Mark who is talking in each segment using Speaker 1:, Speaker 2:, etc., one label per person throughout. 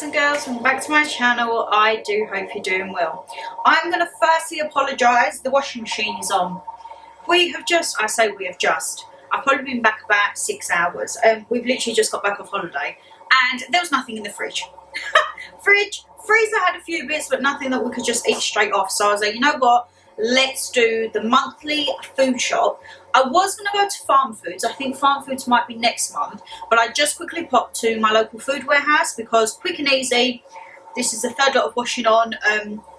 Speaker 1: guys and girls, welcome back to my channel. I do hope you're doing well. I'm going to firstly apologise, the washing machine is on. I've probably been back about 6 hours. We've literally just got back off holiday and there was nothing in the fridge. Freezer had a few bits but nothing that we could just eat straight off. So I was like, you know what, let's do the monthly food shop. I was going to go to Farm Foods. I think Farm Foods might be next month. But I just quickly popped to my local food warehouse because quick and easy. This is the third lot of washing on.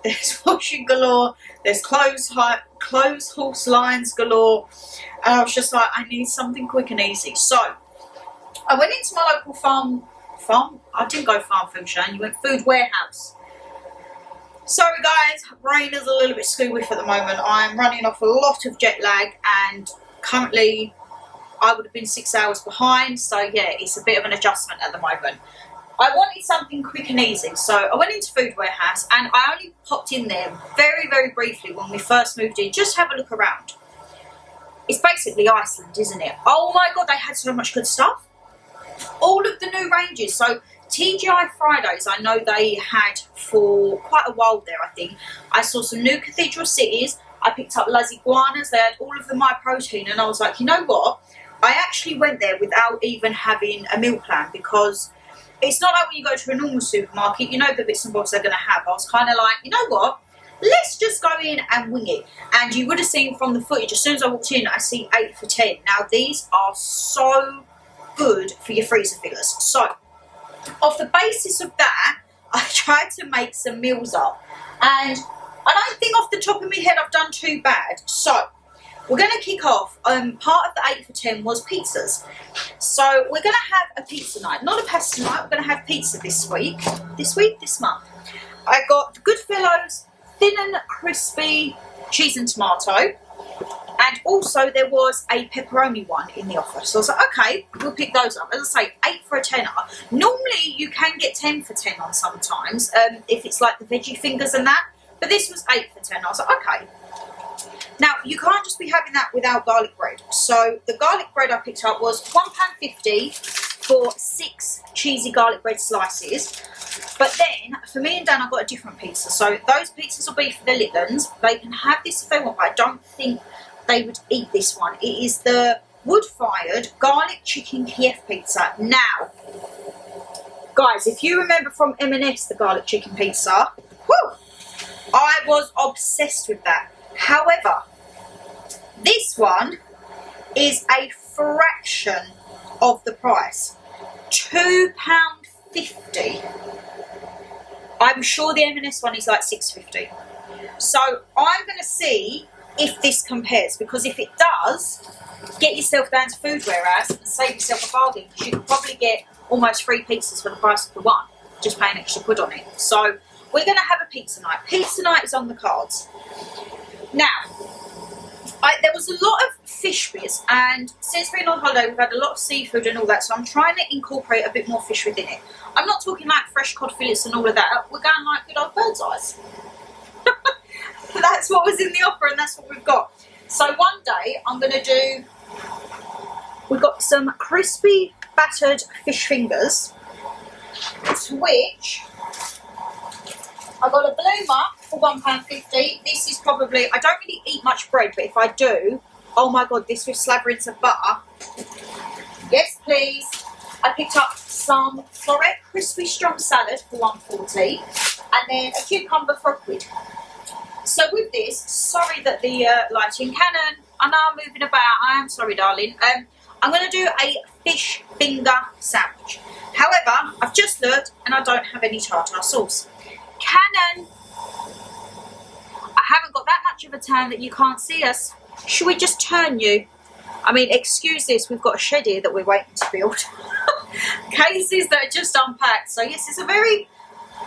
Speaker 1: There's washing galore. There's clothes horse lines galore. And I was just like, I need something quick and easy. So I went into my local farm. I didn't go Farm Food, Shane. You went food warehouse. Sorry guys, brain is a little bit screw with at the moment. I'm running off a lot of jet lag and currently I would have been 6 hours behind. So yeah, it's a bit of an adjustment at the moment. I wanted something quick and easy. So I went into food warehouse and I only popped in there very, very briefly when we first moved in. Just have a look around. It's basically Iceland, isn't it? Oh my God, they had so much good stuff. All of the new ranges. So TGI Fridays, I know they had for quite a while there, I think. I saw some new Cathedral Cities. I picked up Las Iguanas. They had all of the My Protein. And I was like, you know what? I actually went there without even having a meal plan because it's not like when you go to a normal supermarket, you know the bits and bobs they're going to have. I was kind of like, you know what? Let's just go in and wing it. And you would have seen from the footage, as soon as I walked in, I see 8 for 10. Now, these are so good for your freezer fillers. So, off the basis of that, I tried to make some meals up. And I don't think off the top of my head I've done too bad. So, we're going to kick off. Part of the 8 for 10 was pizzas. So, we're going to have a pizza night. Not a pasta night, we're going to have pizza this month. I got Goodfellows, thin and crispy cheese and tomato. And also there was a pepperoni one in the offer. So I was like, okay, we'll pick those up. As I say, 8 for a tenner. Normally you can get 10 for 10 on sometimes, if it's like the veggie fingers and that. But this was 8 for 10. I was like, okay. Now, you can't just be having that without garlic bread. So the garlic bread I picked up was £1.50 for 6 cheesy garlic bread slices. But then, for me and Dan, I got a different pizza. So those pizzas will be for the little ones. They can have this if they want, but I don't think they would eat this one. It is the wood-fired garlic chicken Kiev pizza. Now, guys, if you remember from M&S, the garlic chicken pizza, whew, I was obsessed with that. However, this one is a fraction of the price. £2.50. I'm sure the M&S one is like £6.50. So I'm going to see if this compares, because if it does, get yourself down to Food Warehouse and save yourself a bargain, because you could probably get almost 3 pizzas for the price of the one, just paying extra quid on it. So we're going to have a pizza night. Pizza night is on the cards. Now, there was a lot of fish bits, and since being on holiday we've had a lot of seafood and all that, so I'm trying to incorporate a bit more fish within it. I'm not talking like fresh cod fillets and all of that, we're going like good old bird's eyes. That's what was in the offer and that's what we've got. So one day I'm going to do, we've got some crispy battered fish fingers, to which I got a blue muck for £1.50. This is probably, I don't really eat much bread, but if I do, oh my God, this with slabbering of butter. Yes, please. I picked up some floret crispy strong salad for £1.40 and then a cucumber for £1. So with this, sorry that the lighting Canon, I know I'm moving about, I am sorry darling. I'm going to do a fish finger sandwich. However, I've just looked and I don't have any tartar sauce. Canon, I haven't got that much of a tan that you can't see us. Should we just turn you? I mean, excuse this, we've got a shed here that we're waiting to build. Cases that are just unpacked. So yes, it's a very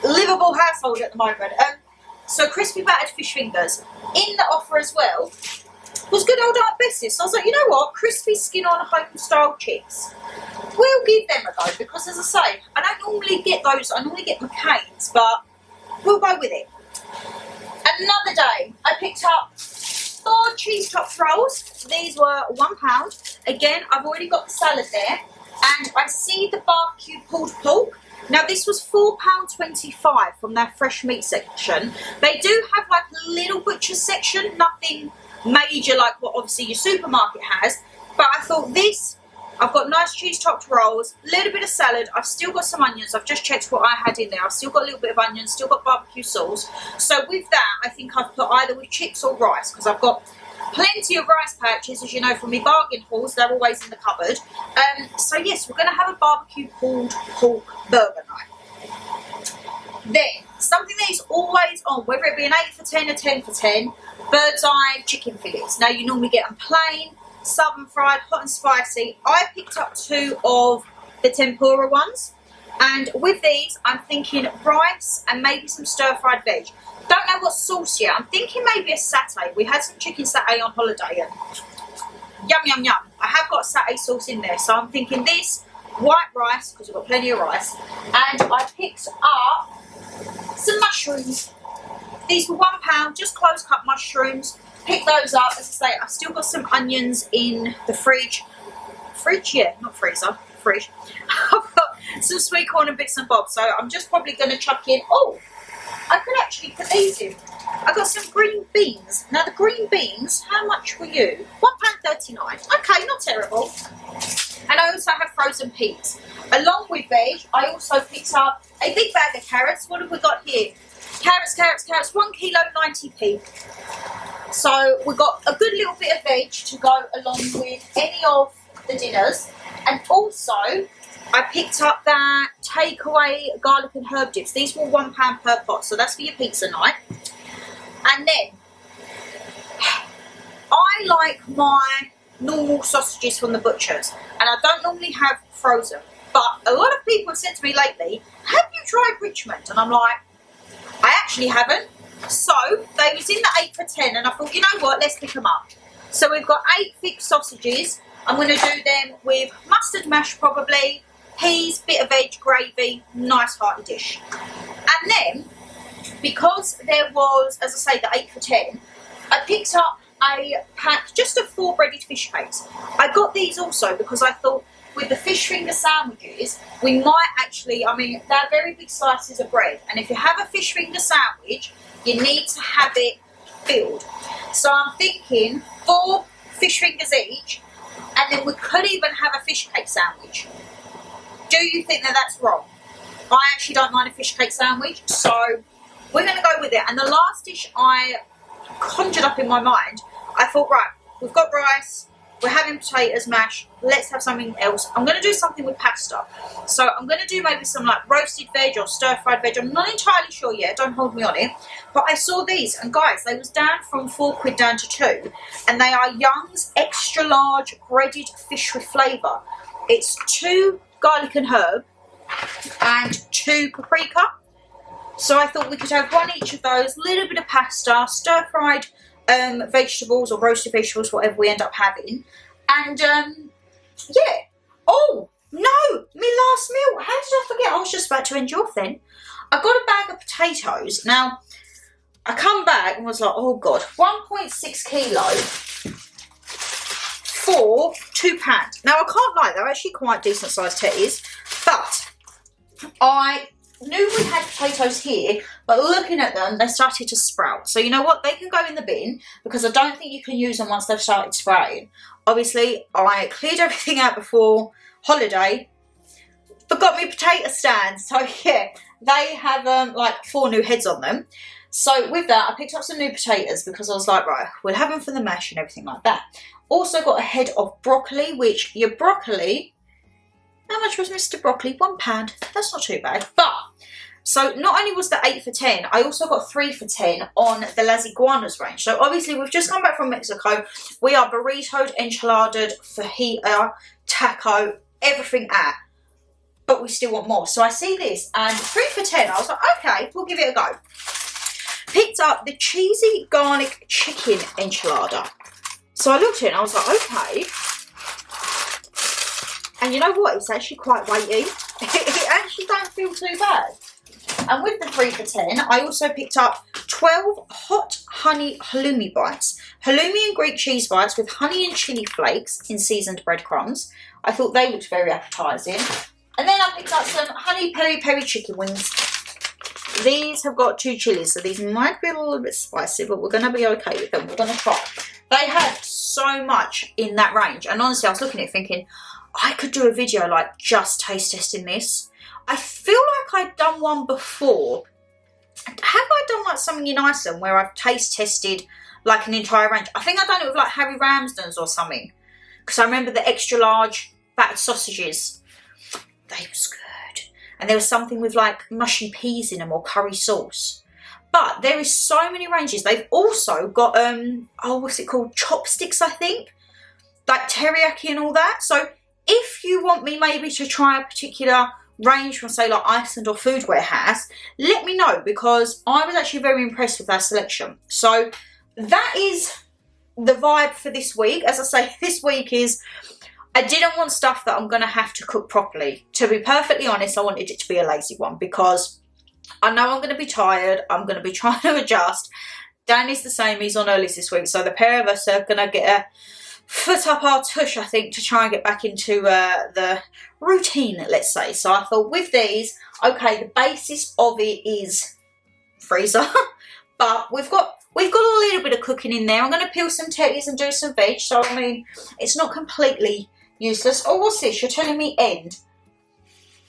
Speaker 1: livable household at the moment. So crispy battered fish fingers. In the offer as well was good old Aunt Bessie's. So I was like, you know what? Crispy skin on home style chips. We'll give them a go because, as I say, I don't normally get those. I normally get McCain's, but we'll go with it. Another day, I picked up 4 cheese topped rolls. These were £1. Again, I've already got the salad there. And I see the barbecue pulled pork. Now this was £4.25 from their fresh meat section. They do have like a little butcher's section, nothing major like what obviously your supermarket has. But I thought this, I've got nice cheese topped rolls, a little bit of salad, I've still got some onions, I've just checked what I had in there, I've still got a little bit of onions, still got barbecue sauce. So with that, I think I've put either with chips or rice, because I've got plenty of rice pouches, as you know from my bargain hauls, they're always in the cupboard. So yes, we're going to have a barbecue pulled pork burger night. Then, something that is always on, whether it be an 8 for 10 or 10 for 10, bird's eye chicken fillets. Now you normally get them plain, southern fried, hot and spicy. I picked up 2 of the tempura ones, and with these I'm thinking rice and maybe some stir-fried veg. Don't know what sauce yet. I'm thinking maybe a satay. We had some chicken satay on holiday and yum yum yum. I have got satay sauce in there, so I'm thinking this, white rice, because we've got plenty of rice, and I picked up some mushrooms. These were £1, just close cut mushrooms. Pick those up. As I say, I've still got some onions in the fridge. Fridge? Yeah, not freezer. Fridge. I've got some sweet corn and bits and bobs, so I'm just probably going to chuck in. Oh, I could actually put these in. I got some green beans. Now the green beans, how much were you? £1.39. Okay, not terrible. And I also have frozen peas. Along with veg, I also picked up a big bag of carrots. What have we got here? Carrots, 1 kilo 90p. So we've got a good little bit of veg to go along with any of the dinners. And also, I picked up that takeaway garlic and herb dips. These were £1 per pot, so that's for your pizza night. And then, I like my normal sausages from the butchers, and I don't normally have frozen. But a lot of people have said to me lately, have you tried Richmond? And I'm like, I actually haven't. So they was in the 8 for 10, and I thought, you know what, let's pick them up. So we've got 8 thick sausages. I'm going to do them with mustard mash probably, peas, bit of veg, gravy, nice hearty dish. And then, because there was, as I say, the 8 for 10, I picked up a pack just of 4 breaded fish cakes. I got these also because I thought with the fish finger sandwiches, we might actually, I mean, they're very big slices of bread, and if you have a fish finger sandwich, you need to have it filled. So I'm thinking 4 fish fingers each, and then we could even have a fish cake sandwich. Do you think that that's wrong? I actually don't mind a fish cake sandwich, so we're going to go with it. And the last dish I conjured up in my mind, I thought, right, we've got rice, we're having potatoes mash, let's have something else. I'm going to do something with pasta. So I'm going to do maybe some like roasted veg or stir-fried veg. I'm not entirely sure yet, don't hold me on it. But I saw these, and guys, they was down from £4 down to 2. And they are Young's extra large breaded fish with flavour. It's 2 garlic and herb and 2 paprika. So I thought we could have 1 each of those, a little bit of pasta, stir-fried vegetables or roasted vegetables, whatever we end up having. And yeah. Oh no, my last meal. How did I forget? I was just about to end you off then. I got a bag of potatoes. Now I come back and was like, oh god, 1.6 kilo for £2. Now I can't lie, they're actually quite decent sized tetties, but I knew we had potatoes here, but looking at them, they started to sprout. So you know what? They can go in the bin because I don't think you can use them once they've started sprouting. Obviously, I cleared everything out before holiday. Forgot my potato stand. So yeah, they have like 4 new heads on them. So with that, I picked up some new potatoes because I was like, right, we'll have them for the mash and everything like that. Also got a head of broccoli, which your broccoli... How much was Mr. Broccoli? £1. That's not too bad. But, so not only was the 8 for 10, I also got 3 for 10 on the Las Iguanas range. So obviously we've just come back from Mexico. We are burritoed, enchiladas, fajita, taco, everything at. But we still want more. So I see this and 3 for 10. I was like, okay, we'll give it a go. Picked up the cheesy garlic chicken enchilada. So I looked at it and I was like, okay. And you know what? It's actually quite weighty. It actually don't feel too bad. And with the 3 for 10, I also picked up 12 hot honey halloumi bites. Halloumi and Greek cheese bites with honey and chilli flakes in seasoned breadcrumbs. I thought they looked very appetising. And then I picked up some honey peri peri chicken wings. These have got 2 chilies, so these might be a little bit spicy, but we're going to be okay with them. We're going to try. They have so much in that range, and honestly I was looking at it thinking I could do a video like just taste testing this. I feel like I've done one before. Have I done like something in Iceland where I've taste tested like an entire range? I think I've done it with like Harry Ramsden's or something, because I remember the extra large battered sausages. They was good. And there was something with like mushy peas in them or curry sauce. But there is so many ranges. They've also got, oh, what's it called? Chopsticks, I think. Like teriyaki and all that. So if you want me maybe to try a particular range from, say, like Iceland or Food Warehouse, let me know, because I was actually very impressed with their selection. So that is the vibe for this week. As I say, this week is, I didn't want stuff that I'm going to have to cook properly. To be perfectly honest, I wanted it to be a lazy one, because I know I'm going to be tired. I'm going to be trying to adjust. Dan is the same. He's on early this week. So the pair of us are going to get a foot up our tush, I think, to try and get back into the routine, let's say. So I thought with these, okay, the basis of it is freezer. But we've got a little bit of cooking in there. I'm going to peel some tetties and do some veg. So, I mean, it's not completely useless. Oh, what's this? You're telling me end?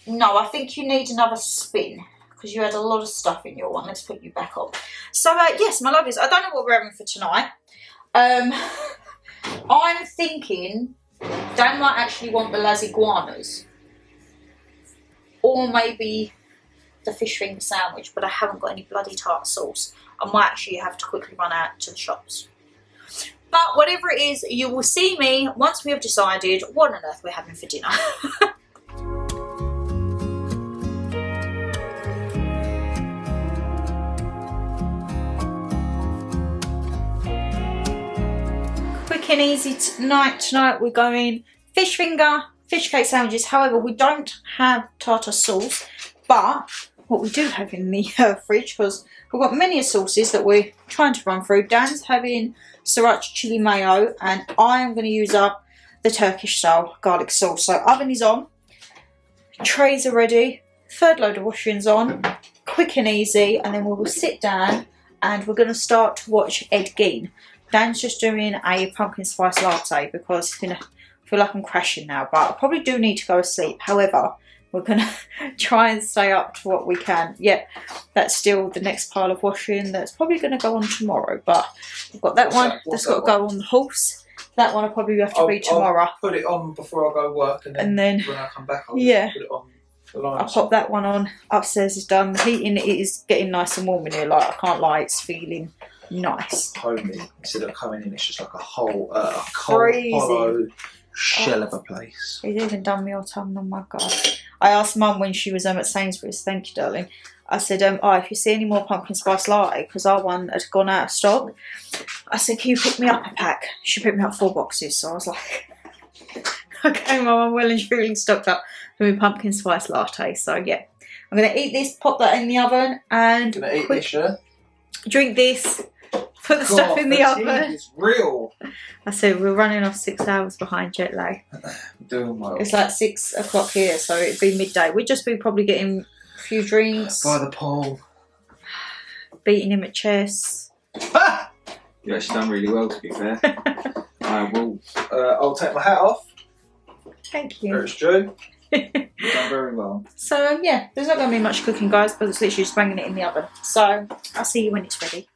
Speaker 1: No, I think you need another spin, because you had a lot of stuff in your one. Let's put you back on. So, yes, my lovies, I don't know what we're having for tonight. I'm thinking Dan might actually want the las iguanas. Or maybe the fish finger sandwich, but I haven't got any bloody tartar sauce. I might actually have to quickly run out to the shops. But whatever it is, you will see me once we have decided what on earth we're having for dinner. Quick and easy tonight. We're going fish finger, fish cake sandwiches. However, we don't have tartar sauce, but what we do have in the fridge, because we've got many sauces that we're trying to run through. Dan's having sriracha chili mayo, and I am going to use up the Turkish style garlic sauce. So oven is on, trays are ready, third load of washing's on, quick and easy, and then we will sit down and we're going to start to watch Ed Gein. Dan's just doing a pumpkin spice latte because I feel like I'm crashing now, but I probably do need to go to sleep. However, we're going to try and stay up to what we can. Yeah, that's still the next pile of washing. That's probably going to go on tomorrow, but we've got that one that's got to go on the horse. That one will probably have to be tomorrow.
Speaker 2: I'll put it on before I go work, and then when I come back, I'll just put it on.
Speaker 1: I'll pop that one on. Upstairs is done. The heating is getting nice and warm in here. Like, I can't lie, it's feeling nice.
Speaker 2: Homey, instead of coming in, it's just like a whole cold, hollow shell of a place.
Speaker 1: He's even done me all time. Oh my god! I asked Mum when she was at Sainsbury's. Thank you, darling. I said, if you see any more pumpkin spice latte, because our one had gone out of stock. I said, can you pick me up a pack? She picked me up 4 boxes. So I was like, okay, Mum, I'm well and truly stocked up with pumpkin spice latte. So yeah, I'm gonna eat this, pop that in the oven, and
Speaker 2: eat this, yeah?
Speaker 1: Drink this. Put the stuff in the oven.
Speaker 2: It's real.
Speaker 1: I said we're running off 6 hours behind jet lag.
Speaker 2: Doing well.
Speaker 1: It's like 6 o'clock here, so it'd be midday. We'd just be probably getting a few drinks.
Speaker 2: By the pool.
Speaker 1: Beating him at chess.
Speaker 3: You actually done really well, to be fair. I will.
Speaker 2: I'll take my hat off.
Speaker 1: Thank you.
Speaker 2: It's true.
Speaker 3: You've done very well.
Speaker 1: So yeah, there's not going to be much cooking, guys, but it's literally just banging it in the oven. So I'll see you when it's ready.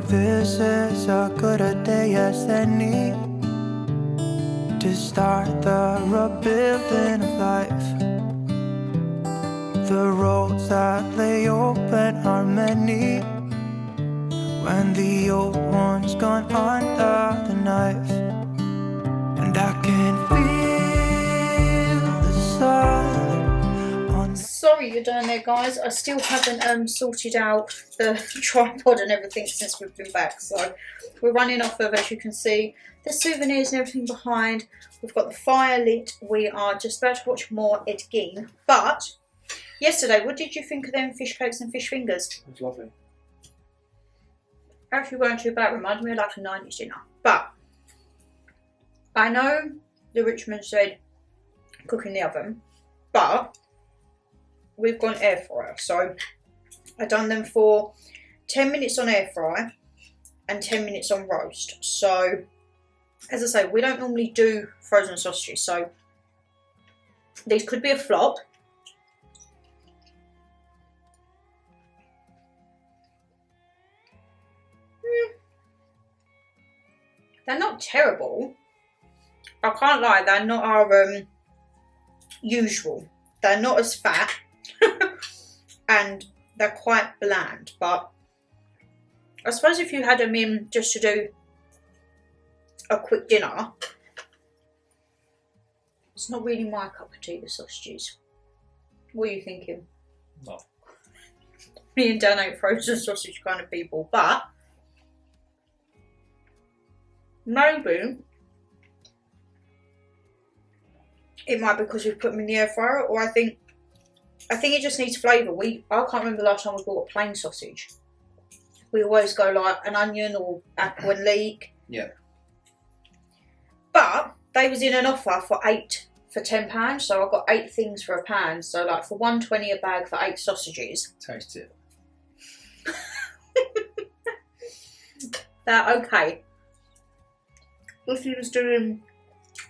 Speaker 4: This is as good a day as any to start the rebuilding of life. The roads that lay open are many when the old one's gone under the knife. And I can feel the sun on.
Speaker 1: Sorry leave it down there, guys. I still haven't sorted out the tripod and everything since we've been back. So we're running off of, as you can see, the souvenirs and everything behind. We've got the fire lit. We are just about to watch more Ed Gein. But yesterday, what did you think of them fish cakes and fish fingers?
Speaker 2: It was lovely.
Speaker 1: Actually weren't too bad. Reminded me of like a 90s dinner. But I know the Richmond said cook in the oven, but we've gone air fryer. So I've done them for 10 minutes on air fry and 10 minutes on roast. So as I say, we don't normally do frozen sausages, so these could be a flop. They're not terrible. I can't lie, they're not our usual. They're not as fat and they're quite bland, but I suppose if you had them in just to do a quick dinner, it's not really my cup of tea, the sausages. What are you thinking?
Speaker 2: No.
Speaker 1: Me and Dan ain't frozen sausage kind of people, but maybe it might be because we've put them in the air fryer, or I think it just needs flavour. I can't remember the last time we bought a plain sausage. We always go like an onion or apple and leek.
Speaker 2: Yeah.
Speaker 1: But they was in an offer for 8 for £10, so I got 8 things for £1. So like for $1.20 a bag for 8 sausages.
Speaker 2: Taste it.
Speaker 1: They're okay. If you was doing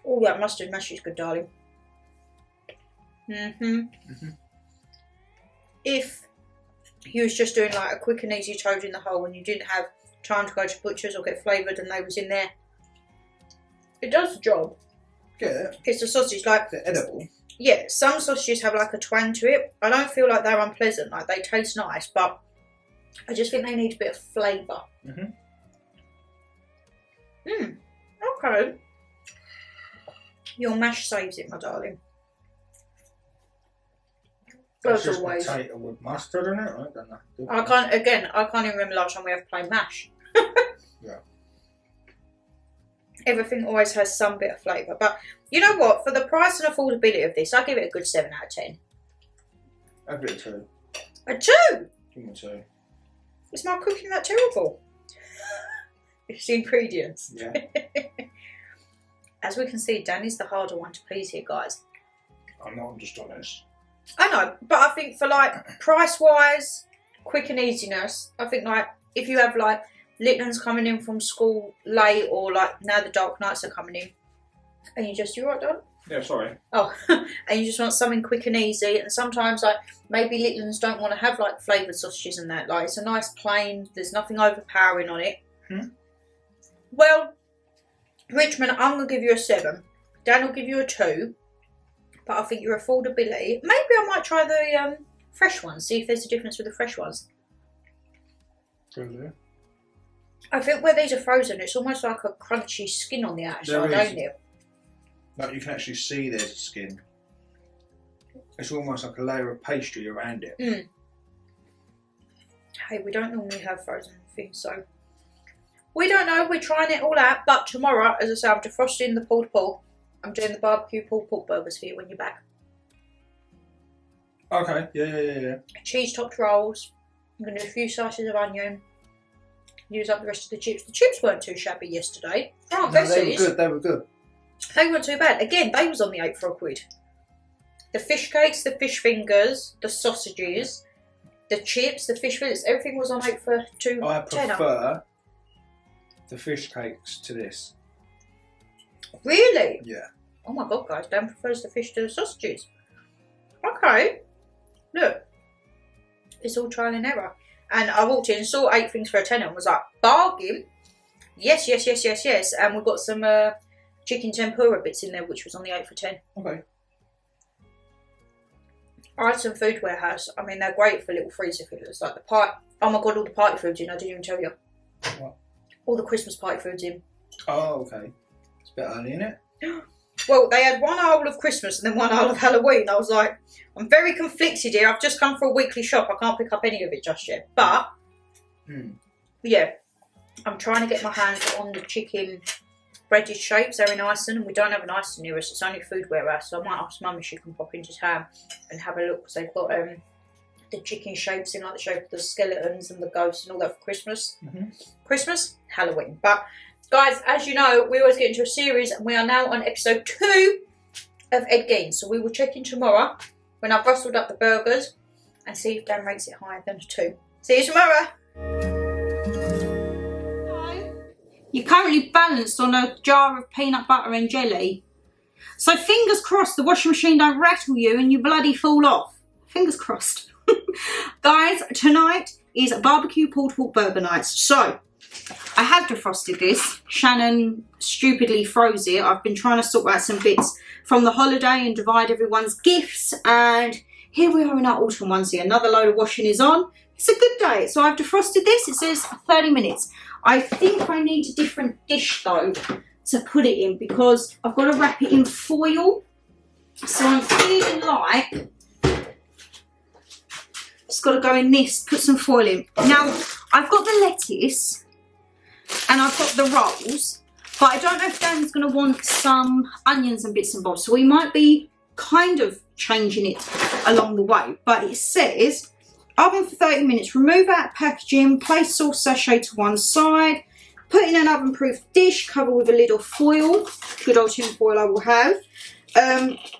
Speaker 1: all that mustard mash is good, darling. If you was just doing like a quick and easy toad in the hole and you didn't have time to go to butchers or get flavoured and they was in there, it does the job.
Speaker 2: Yeah.
Speaker 1: It's a sausage like
Speaker 2: They're edible.
Speaker 1: Yeah, some sausages have like a twang to it. I don't feel like they're unpleasant. Like they taste nice, but I just think they need a bit of flavour. Okay. Your mash saves it, my darling. As
Speaker 2: just
Speaker 1: always.
Speaker 2: Potato with mustard in it. I don't know.
Speaker 1: I can't even remember last time we have plain mash.
Speaker 2: Yeah.
Speaker 1: Everything always has some bit of flavour. But you know what? For the price and affordability of this, I give it a good 7 out of 10.
Speaker 2: I give it a 2.
Speaker 1: A 2?
Speaker 2: Give me a 2.
Speaker 1: Is my cooking that terrible? It's the ingredients.
Speaker 2: Yeah.
Speaker 1: As we can see, Danny's the harder one to please here, guys.
Speaker 2: I'm not, I'm just honest.
Speaker 1: I know, but I think for like price-wise, quick and easiness, I think like if you have like Litton's coming in from school late, or like now the dark nights are coming in, and you right, Don?
Speaker 2: Yeah, sorry.
Speaker 1: Oh, and you just want something quick and easy, and sometimes like maybe Litton's don't want to have like flavoured sausages and that, like it's a nice plain, there's nothing overpowering on it. Well, Richmond, I'm going to give you a 7. Dan will give you a 2. But I think your affordability, maybe I might try the fresh ones, see if there's a difference with the fresh ones.
Speaker 2: Really?
Speaker 1: I think where these are frozen, it's almost like a crunchy skin on the outside, don't it?
Speaker 2: Like you can actually see there's skin. It's almost like a layer of pastry around it.
Speaker 1: Hey, we don't normally have frozen things, so we don't know. We're trying it all out. But tomorrow, as I say, I'm defrosting the pulled pork. I'm doing the barbecue pulled pork burgers for you when you're back.
Speaker 2: Okay, yeah.
Speaker 1: Cheese topped rolls. I'm going to do a few slices of onion. Use up the rest of the chips. The chips weren't too shabby yesterday. Oh,
Speaker 2: no, they were good.
Speaker 1: They weren't too bad. Again, they was on the 8 for £1. The fish cakes, the fish fingers, the sausages, the chips, the fish fillets, everything was on 8 for £2.
Speaker 2: I prefer the fish cakes to this.
Speaker 1: Really?
Speaker 2: Yeah.
Speaker 1: Oh my god, guys, Dan prefers the fish to the sausages. Okay. Look. It's all trial and error. And I walked in and saw 8 things for a tenner and was like, bargain. Yes. And we've got some chicken tempura bits in there, which was on the 8 for 10.
Speaker 2: Okay.
Speaker 1: I had some Food Warehouse. I mean, they're great for little freezer fillers. Like the pie. Oh my god, all the party food's in. I didn't even tell you.
Speaker 2: What?
Speaker 1: All the Christmas party food's in.
Speaker 2: Oh, okay. It's a bit early, isn't it?
Speaker 1: well, they had one aisle of Christmas and then one aisle of Halloween. I was like, I'm very conflicted here. I've just come for a weekly shop. I can't pick up any of it just yet. But, yeah, I'm trying to get my hands on the chicken breaded shapes. They're in Iceland, and we don't have an Iceland near us. It's only a food warehouse, so I might ask Mum if she can pop into town and have a look, because they've got the chicken shapes in, like the shape of the skeletons and the ghosts and all that for Christmas. Christmas, Halloween. But guys, as you know, we always get into a series, and we are now on episode 2 of Ed Gein. So we will check in tomorrow when I've rustled up the burgers and see if Dan rates it higher than a 2. See you tomorrow. You're currently balanced on a jar of peanut butter and jelly. So fingers crossed the washing machine don't rattle you and you bloody fall off. Fingers crossed. Guys, tonight is barbecue pulled pork burger night. So I have defrosted this. Shannon stupidly froze it. I've been trying to sort out some bits from the holiday and divide everyone's gifts. And here we are in our autumn onesie. Another load of washing is on. It's a good day. So I've defrosted this. It says 30 minutes. I think I need a different dish though to put it in, because I've got to wrap it in foil. So I'm feeling like it's got to go in this, put some foil in. Now, I've got the lettuce and I've got the rolls, but I don't know if Dan's going to want some onions and bits and bobs. So we might be kind of changing it along the way. But it says oven for 30 minutes, remove out of packaging, place sauce sachet to one side, put in an oven-proof dish, cover with a lid or foil, good old tin foil I will have,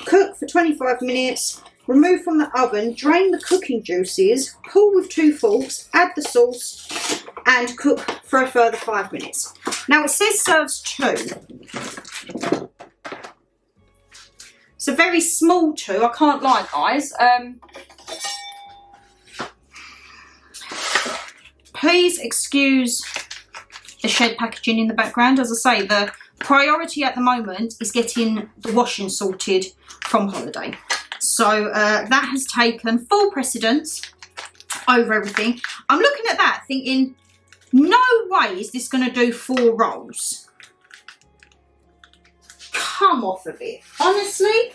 Speaker 1: cook for 25 minutes, remove from the oven, drain the cooking juices, pull with 2 forks, add the sauce and cook for a further 5 minutes. Now it says serves 2. It's a very small 2, I can't lie guys. Please excuse the shed packaging in the background. As I say, the priority at the moment is getting the washing sorted from holiday. So that has taken full precedence over everything. I'm looking at that thinking, no way is this going to do 4 rolls. Come off of it. Honestly.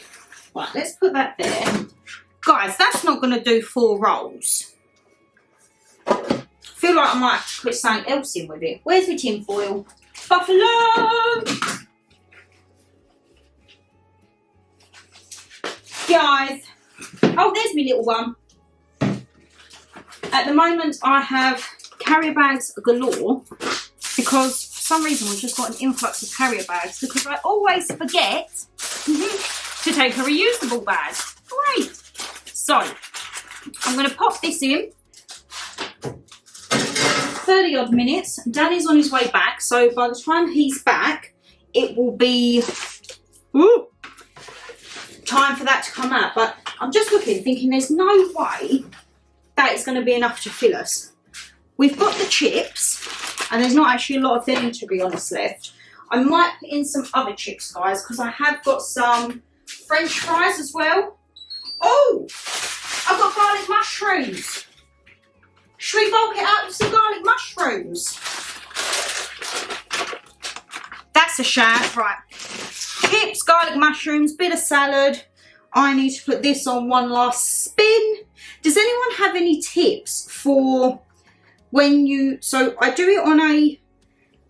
Speaker 1: Right, let's put that there. Guys, that's not going to do 4 rolls. I feel like I might have to put something else in with it. Where's my tin foil? Buffalo! Guys. Oh, there's my little one. At the moment, I have carrier bags galore, because for some reason we've just got an influx of carrier bags, because I always forget to take a reusable bag. Great. So, I'm going to pop this in. 30 odd minutes. Danny's on his way back, so by the time he's back, it will be time for that to come out. But I'm just looking, thinking there's no way that is going to be enough to fill us. We've got the chips, and there's not actually a lot of them, to be honest, left. I might put in some other chips, guys, because I have got some French fries as well. Oh, I've got garlic mushrooms. Should we bulk it out with some garlic mushrooms? That's a shout. Right. Chips, garlic mushrooms, bit of salad. I need to put this on one last spin. Does anyone have any tips for when you... So I do it on a...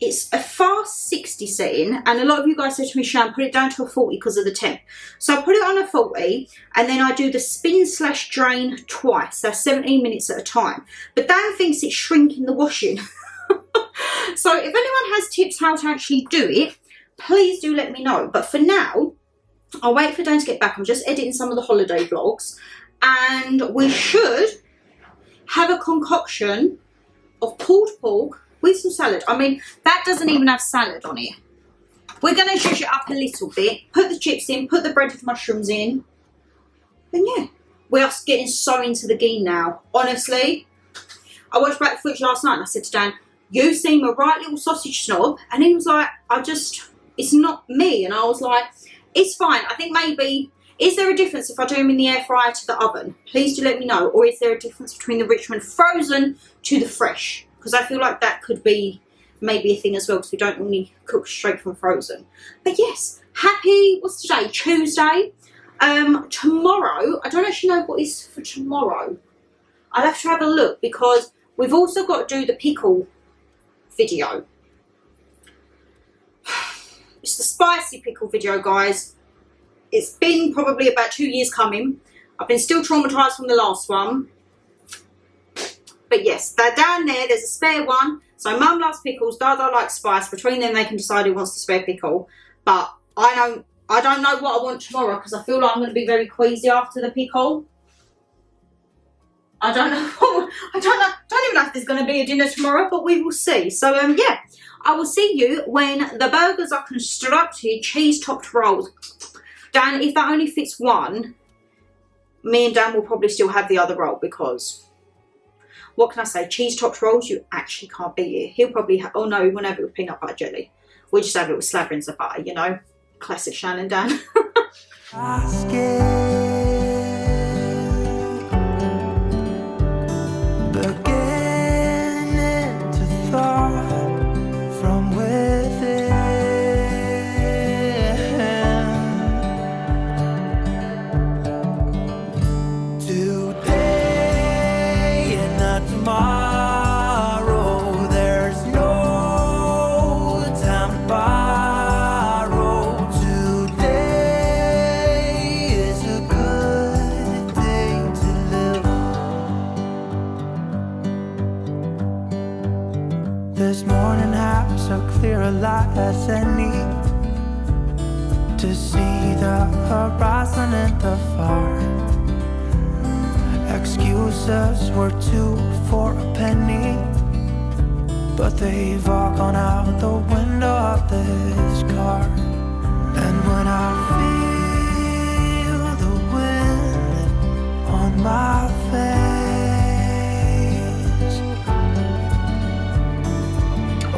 Speaker 1: It's a fast 60 setting, and a lot of you guys said to me, Shan, put it down to a 40 because of the temp. So I put it on a 40, and then I do the spin/drain twice. That's 17 minutes at a time. But Dan thinks it's shrinking the washing. So if anyone has tips how to actually do it, please do let me know. But for now, I'll wait for Dan to get back. I'm just editing some of the holiday vlogs, and we should have a concoction of pulled pork with some salad. I mean, that doesn't even have salad on it. We're going to zhuzh it up a little bit, put the chips in, put the bread with mushrooms in. And yeah, we are getting so into the Gein now. Honestly, I watched back the footage last night and I said to Dan, you seem a right little sausage snob. And he was like, it's not me. And I was like, it's fine. I think maybe, is there a difference if I do them in the air fryer to the oven? Please do let me know. Or is there a difference between the Richmond frozen to the fresh? Because I feel like that could be maybe a thing as well, because we don't normally cook straight from frozen. But yes, happy, what's today? Tuesday. Tomorrow, I don't actually know what is for tomorrow. I'll have to have a look because we've also got to do the pickle video. It's the spicy pickle video, guys. It's been probably about 2 years coming. I've been still traumatised from the last one. But yes, they're down there. There's a spare one. So Mum loves pickles. Dada likes spice. Between them, they can decide who wants the spare pickle. But I don't know what I want tomorrow because I feel like I'm going to be very queasy after the pickle. I don't know. I don't even know if there's going to be a dinner tomorrow, but we will see. So yeah, I will see you when the burgers are constructed. Cheese topped rolls. Dan, if that only fits one, me and Dan will probably still have the other roll because, what can I say? Cheese topped rolls, you actually can't beat it. He'll probably have, oh no, he won't have it with peanut butter jelly. We'll just have it with slatherings of butter, you know. Classic Shannon, Dan.
Speaker 4: Beginning to thaw from within. Today and not tomorrow. There's no time to borrow. Today is a good day to live. This morning has so clear a light as any to see the horizon in the far. Excuses were 2 for a penny, but they've all gone out the window of this car. And when I feel the wind on my face,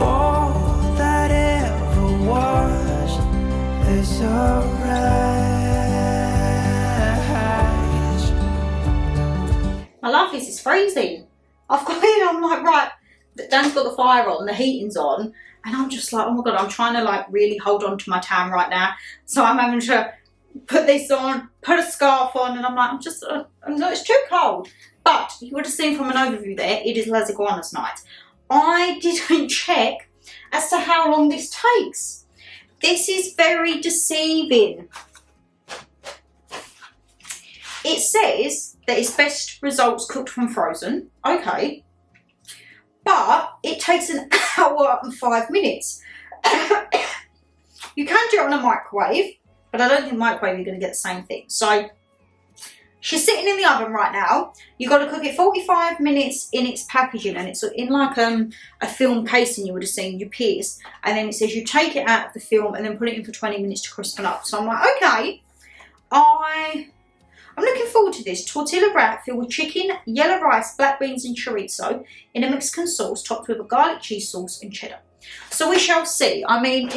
Speaker 4: all that ever was is a wreck.
Speaker 1: I love this, it's freezing. I've got it, I'm like, right, Dan's got the fire on, the heating's on, and I'm just like, oh my God, I'm trying to like really hold on to my tan right now. So I'm having to put this on, put a scarf on, and I'm like, it's too cold. But you would have seen from an overview there, it is Las Iguanas night. I didn't check as to how long this takes. This is very deceiving. It says that it's best results cooked from frozen. Okay. But it takes an hour and 5 minutes. You can do it on a microwave, but I don't think microwave you're going to get the same thing. So she's sitting in the oven right now. You've got to cook it 45 minutes in its packaging, and it's in like a film casing you would have seen, you pierce, and then it says you take it out of the film and then put it in for 20 minutes to crispen up. So I'm like, okay, I'm looking forward to this. Tortilla wrap filled with chicken, yellow rice, black beans and chorizo in a Mexican sauce topped with a garlic cheese sauce and cheddar. So we shall see. I mean,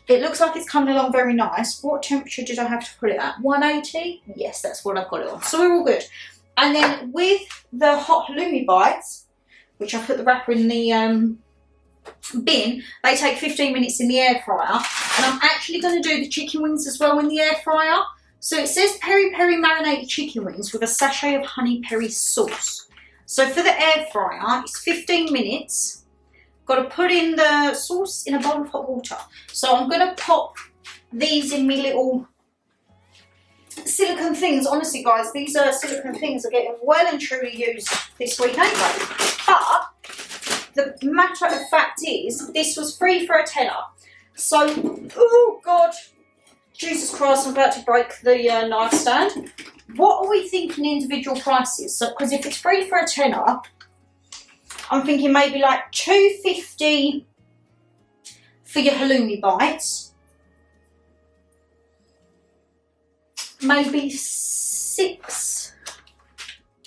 Speaker 1: it looks like it's coming along very nice. What temperature did I have to put it at? 180? Yes, that's what I've got it on. So we're all good. And then with the hot halloumi bites, which I put the wrapper in the bin, they take 15 minutes in the air fryer. And I'm actually going to do the chicken wings as well in the air fryer. So it says peri peri marinated chicken wings with a sachet of honey peri sauce. So for the air fryer, it's 15 minutes. Got to put in the sauce in a bowl of hot water. So I'm going to pop these in my little silicone things. Honestly, guys, these silicone things are getting well and truly used this week anyway. But the matter of fact is, this was free for a tenner. So, oh God, Jesus Christ, I'm about to break the knife stand. What are we thinking individual prices? So, because if it's free for a tenner, I'm thinking maybe like $2.50 for your halloumi bites. Maybe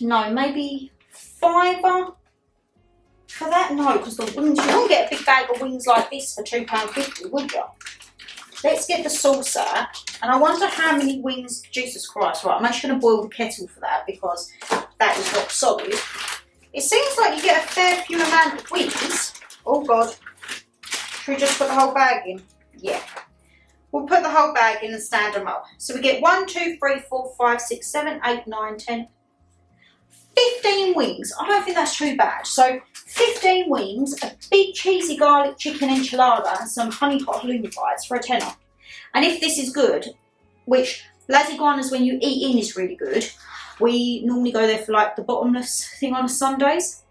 Speaker 1: maybe $5 for that. No, because the wings, you don't get a big bag of wings like this for £2.50, would you? Let's get the sauce out. And I wonder how many wings, Jesus Christ, right, I'm actually going to boil the kettle for that because that is rock solid. It seems like you get a fair few amount of wings. Oh God. Should we just put the whole bag in? Yeah. we'll put the whole bag in and stand them up. So we get 1, 2, 3, 4, 5, 6, 7, 8, 9, 10, 15 wings. I don't think that's too bad. So 15 wings, a big cheesy garlic chicken enchilada and some honey hot halloumi bites for a tenner. And if this is good, which Las Iguanas when you eat in is really good, we normally go there for like the bottomless thing on Sundays.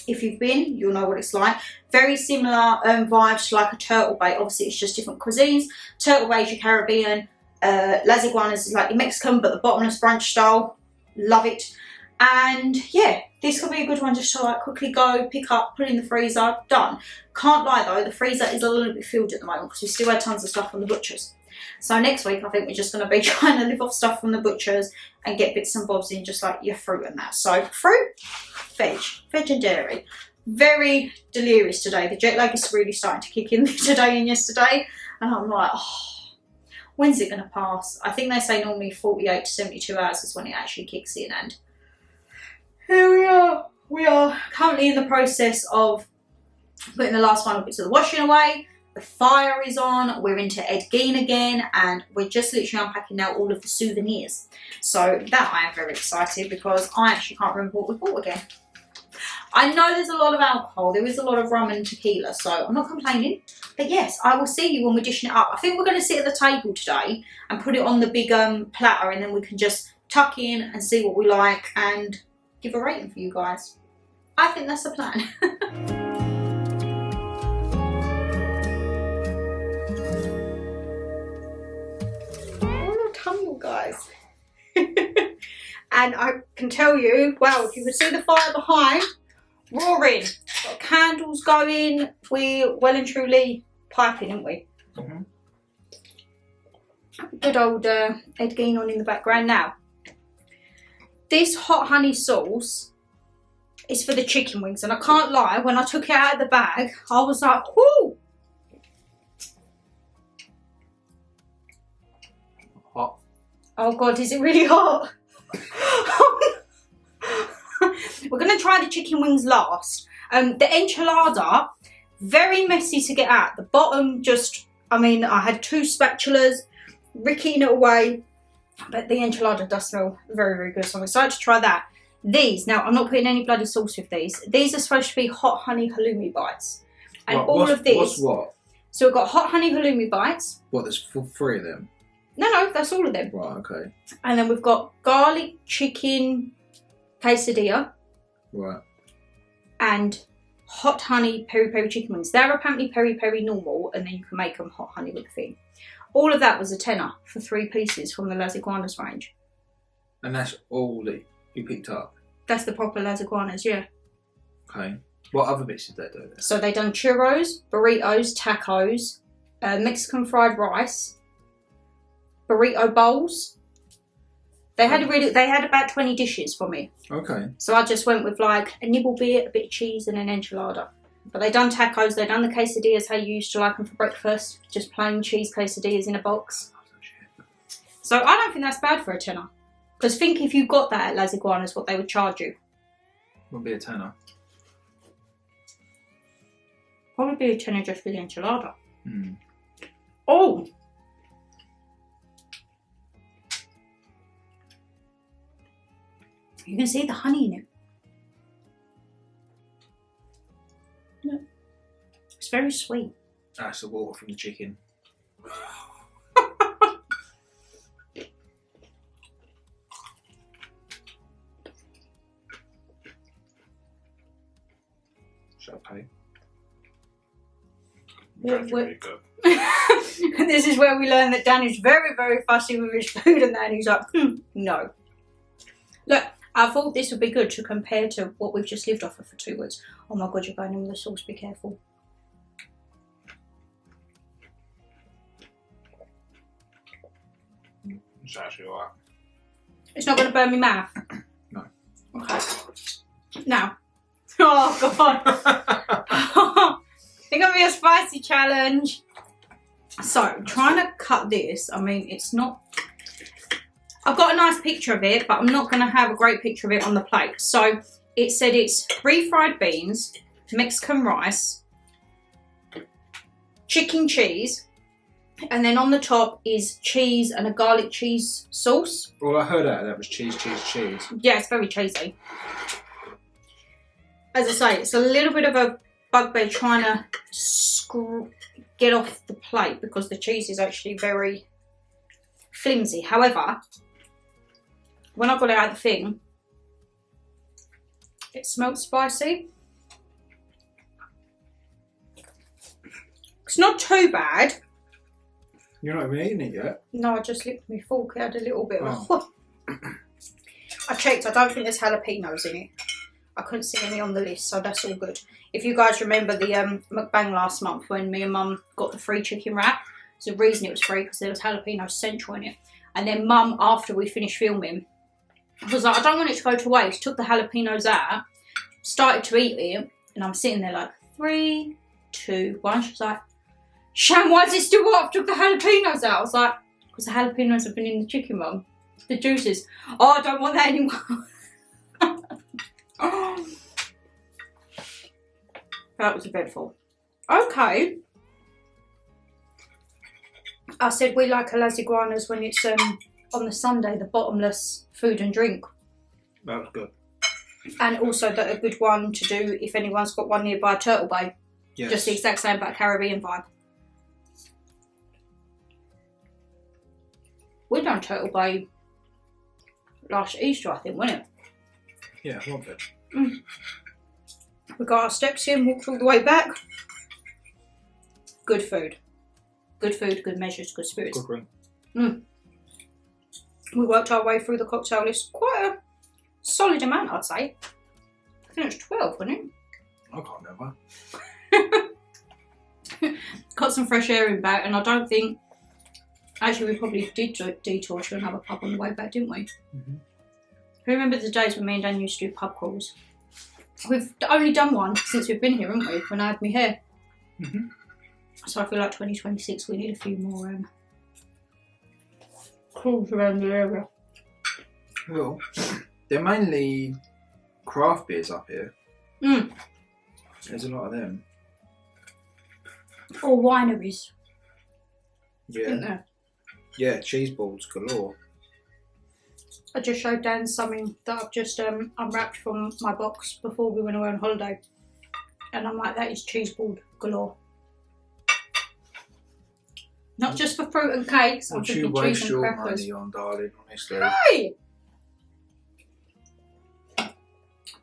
Speaker 1: If you've been, you'll know what it's like. Very similar vibes to like a turtle bait. Obviously it's just different cuisines. Turtle bait is your Caribbean. Las Iguanas is like your Mexican, but the bottomless brunch style. Love it. And yeah, this could be a good one just to like quickly go, pick up, put in the freezer, done. Can't lie though, the freezer is a little bit filled at the moment because we still had tons of stuff from the butchers. So next week I think we're just going to be trying to live off stuff from the butchers and get bits and bobs in, just like your fruit and that. So fruit, veg and dairy. Very delirious today. The jet lag is really starting to kick in today and yesterday. And I'm like, oh, when's it going to pass? I think they say normally 48 to 72 hours is when it actually kicks in, and here we are. We are currently in the process of putting the last final bits of the washing away. The fire is on. We're into Ed Gein again, and we're just literally unpacking now all of the souvenirs. So that I am very excited because I actually can't remember what we bought again. I know there's a lot of alcohol. There is a lot of rum and tequila, so I'm not complaining. But yes, I will see you when we're dishing it up. I think we're going to sit at the table today and put it on the big platter, and then we can just tuck in and see what we like and give a rating for you guys. I think that's the plan. Oh, tumble, guys. And I can tell you, well, if you could see the fire behind, roaring. Got candles going. We're well and truly piping, aren't we? Mm-hmm. Good old Ed Gein on in the background now. This hot honey sauce is for the chicken wings, and I can't lie, when I took it out of the bag, I was like, whoo!
Speaker 2: Hot.
Speaker 1: Oh God, is it really hot? We're going to try the chicken wings last. The enchilada, very messy to get out. The bottom just, I mean, I had 2 spatulas, ricking it away. But the enchilada does smell very, very good, so I'm excited to try that. These, now I'm not putting any bloody sauce with these. These are supposed to be hot honey halloumi bites. And
Speaker 3: What,
Speaker 1: all of these.
Speaker 3: What's what?
Speaker 1: So we've got hot honey halloumi bites.
Speaker 3: What, there's 3 of them?
Speaker 1: No, that's all of them.
Speaker 3: Right, okay.
Speaker 1: And then we've got garlic chicken quesadilla.
Speaker 3: Right.
Speaker 1: And hot honey peri peri chicken wings. They're apparently peri peri normal, and then you can make them hot honey with the thing. All of that was a tenner for 3 pieces from the Las Iguanas range.
Speaker 3: And that's all that you picked up?
Speaker 1: That's the proper Las Iguanas, yeah.
Speaker 3: Okay. What other bits did they do there?
Speaker 1: So they done churros, burritos, tacos, Mexican fried rice, burrito bowls. They had about 20 dishes for me.
Speaker 3: Okay.
Speaker 1: So I just went with like a nibble bit, a bit of cheese, and an enchilada. But they done tacos, they done the quesadillas how you used to like them for breakfast, just plain cheese quesadillas in a box. So I don't think that's bad for a tenner. Because think if you got that at Las Iguanas, what they would charge you.
Speaker 3: Would be a tenner.
Speaker 1: Probably be a tenner just for the enchilada.
Speaker 3: Mm.
Speaker 1: Oh! You can see the honey in it. Look. It's very sweet.
Speaker 2: That's the water from the chicken. Shall I pay? That's really good.
Speaker 1: This is where we learn that Dan is very, very fussy with his food, and then he's like, no. Look, I thought this would be good to compare to what we've just lived off of for 2 weeks. Oh my God, you're going in with the sauce, be careful.
Speaker 2: It's actually alright.
Speaker 1: It's not going to burn my mouth?
Speaker 3: No.
Speaker 1: Okay. Now. Oh God. It's going to be a spicy challenge. So, trying to cut this, I mean, it's not... I've got a nice picture of it, but I'm not going to have a great picture of it on the plate. So, it said it's refried beans, Mexican rice, chicken cheese, And then on the top is cheese and a garlic cheese sauce.
Speaker 2: All I heard out of that was cheese, cheese, cheese.
Speaker 1: Yeah, it's very cheesy. As I say, it's a little bit of a bugbear trying to get off the plate because the cheese is actually very flimsy. However, when I got it out of the thing, it smelled spicy. It's not too bad.
Speaker 2: You're not even eating it yet?
Speaker 1: No, I just licked my fork. It had a little bit of
Speaker 2: Oh.
Speaker 1: I checked, I don't think there's jalapenos in it. I couldn't see any on the list, so that's all good. If you guys remember the mukbang last month when me and Mum got the free chicken wrap, there's a reason it was free because there was jalapeno central in it. And then Mum, after we finished filming, was like, I don't want it to go to waste, took the jalapenos out, started to eat it, and I'm sitting there like, 3, 2, 1. She's like, Shan, why is it still hot? I took the jalapenos out. I was like, because the jalapenos have been in the chicken, Mum. The juices. Oh, I don't want that anymore. Oh. That was eventful. Okay. I said we like las iguanas when it's on the Sunday, the bottomless food and drink.
Speaker 2: That was good.
Speaker 1: And also that a good one to do if anyone's got one nearby Turtle Bay.
Speaker 2: Yes.
Speaker 1: Just the exact same, but a Caribbean vibe. We done Turtle Bay last Easter, I think, wasn't it?
Speaker 2: Yeah, one bit.
Speaker 1: We got our steps in, walked all the way back. Good food. Good food, good measures, good spirits.
Speaker 2: Good ring.
Speaker 1: We worked our way through the cocktail list quite a solid amount, I'd say. I think it was 12, wasn't it?
Speaker 2: I can't remember.
Speaker 1: Got some fresh air in back, and I don't think... Actually, we probably did detour to another pub on the way back, didn't we?
Speaker 2: Mm-hmm.
Speaker 1: Who remember the days when me and Dan used to do pub crawls? We've only done one since we've been here, haven't we? When I had me hair.
Speaker 2: Mm-hmm.
Speaker 1: So I feel like 2026 we need a few more crawls around the area.
Speaker 2: Well, they're mainly craft beers up here. There's a lot of them.
Speaker 1: Or wineries, isn't
Speaker 2: Yeah.
Speaker 1: there?
Speaker 2: Yeah, cheese balls galore.
Speaker 1: I just showed Dan something that I've just unwrapped from my box before we went away on holiday. And I'm like, that is cheese ball galore. Not just for fruit and cakes, I'm
Speaker 2: What you
Speaker 1: thinking
Speaker 2: waste
Speaker 1: cheese and
Speaker 2: your
Speaker 1: crackers.
Speaker 2: money on, darling, honestly.
Speaker 1: Hey!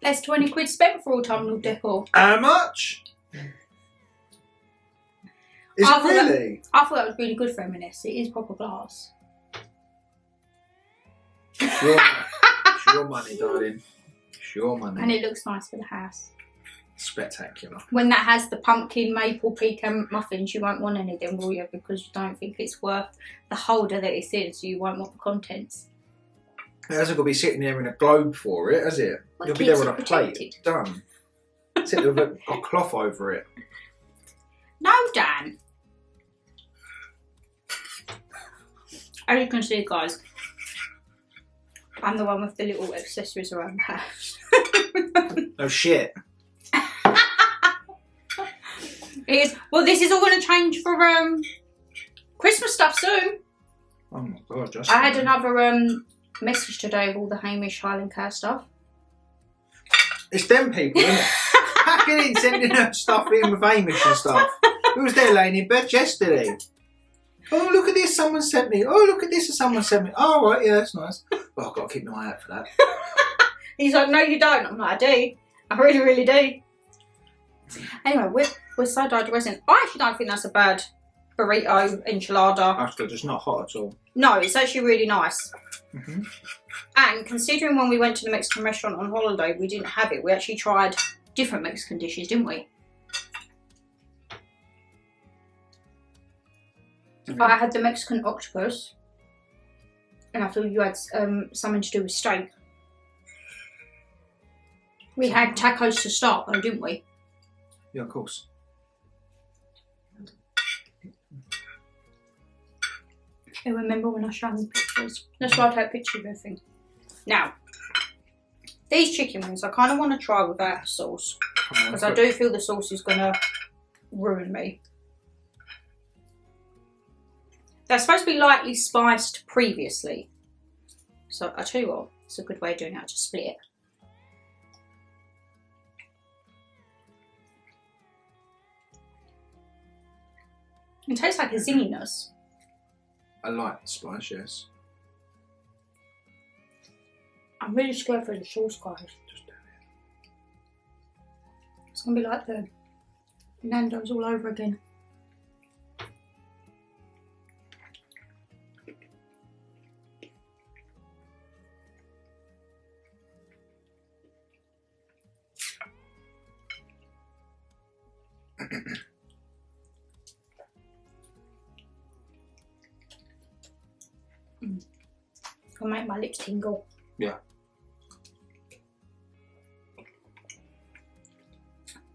Speaker 1: There's 20 quid spent for autumnal decor.
Speaker 2: How much? Is
Speaker 1: I
Speaker 2: it
Speaker 1: thought
Speaker 2: really?
Speaker 1: I thought that was really good for M&S. It is proper glass.
Speaker 2: It's your money, darling. It's your money.
Speaker 1: And it looks nice for the house.
Speaker 2: Spectacular.
Speaker 1: When that has the pumpkin maple pecan muffins, you won't want any of them, will you? Because you don't think it's worth the holder that it's in, so you won't want the contents.
Speaker 2: It hasn't got to be sitting there in a globe for it, has it?
Speaker 1: Well,
Speaker 2: You'll be
Speaker 1: keeps
Speaker 2: there on
Speaker 1: it
Speaker 2: a plate.
Speaker 1: protected.
Speaker 2: Done. Sit there with a cloth over it.
Speaker 1: No, Dan. As you can see, guys, I'm the one with the little accessories around the house.
Speaker 2: No shit.
Speaker 1: It is. Well, this is all going to change for Christmas stuff soon.
Speaker 2: Oh my god, just.
Speaker 1: I had another message today of all the Hamish Highland Cow stuff.
Speaker 2: It's them people, isn't it? Packing in, sending them stuff in with Amish and stuff. Who was there laying in bed yesterday? Oh, look at this, someone sent me. Oh, look at this, someone sent me. Oh, right, yeah, that's nice. But I've got to keep an eye out for that.
Speaker 1: He's like, no, you don't. I'm like, I do. I really, really do. Anyway, we're so digressing. I actually don't think that's a bad burrito enchilada.
Speaker 2: After it's not hot at all.
Speaker 1: No, it's actually really nice.
Speaker 2: Mm-hmm.
Speaker 1: And considering when we went to the Mexican restaurant on holiday, we didn't have it. We actually tried different Mexican dishes, didn't we?
Speaker 2: Mm-hmm.
Speaker 1: I had the Mexican octopus. And I feel you had something to do with steak. We had tacos to start though, didn't we?
Speaker 2: Yeah, of course.
Speaker 1: I remember when I showed them pictures. That's why I take pictures of everything. Now, these chicken wings, I kind of want to try without sauce. Because I do feel the sauce is going to ruin me. They're supposed to be lightly spiced previously. So I'll tell you what, it's a good way of doing it, just split it. It tastes like a zinginess.
Speaker 2: I like the spice, yes.
Speaker 1: I'm really scared for the sauce, guys. It's going to be like the Nando's all over again. It'll make my lips tingle.
Speaker 2: Yeah.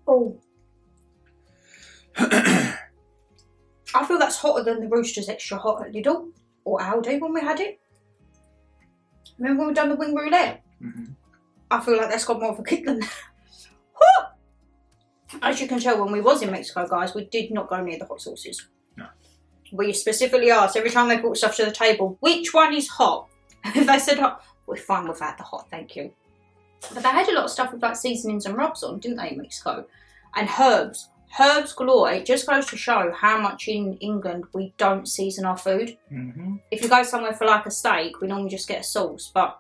Speaker 1: Oh. I feel that's hotter than the Rooster's Extra Hot at Lidl or Aldi when we had it. Remember when we done the wing roulette?
Speaker 2: Mm-hmm.
Speaker 1: I feel like that's got more of a kick than that. As you can tell, when we was in Mexico, guys, we did not go near the hot sauces.
Speaker 2: No.
Speaker 1: We specifically asked every time they brought stuff to the table, which one is hot? If they said hot, we're fine without the hot, thank you. But they had a lot of stuff with like seasonings and rubs on, didn't they, in Mexico? And herbs. Herbs galore. It just goes to show how much in England we don't season our food.
Speaker 2: Mm-hmm.
Speaker 1: If you go somewhere for like a steak, we normally just get a sauce. But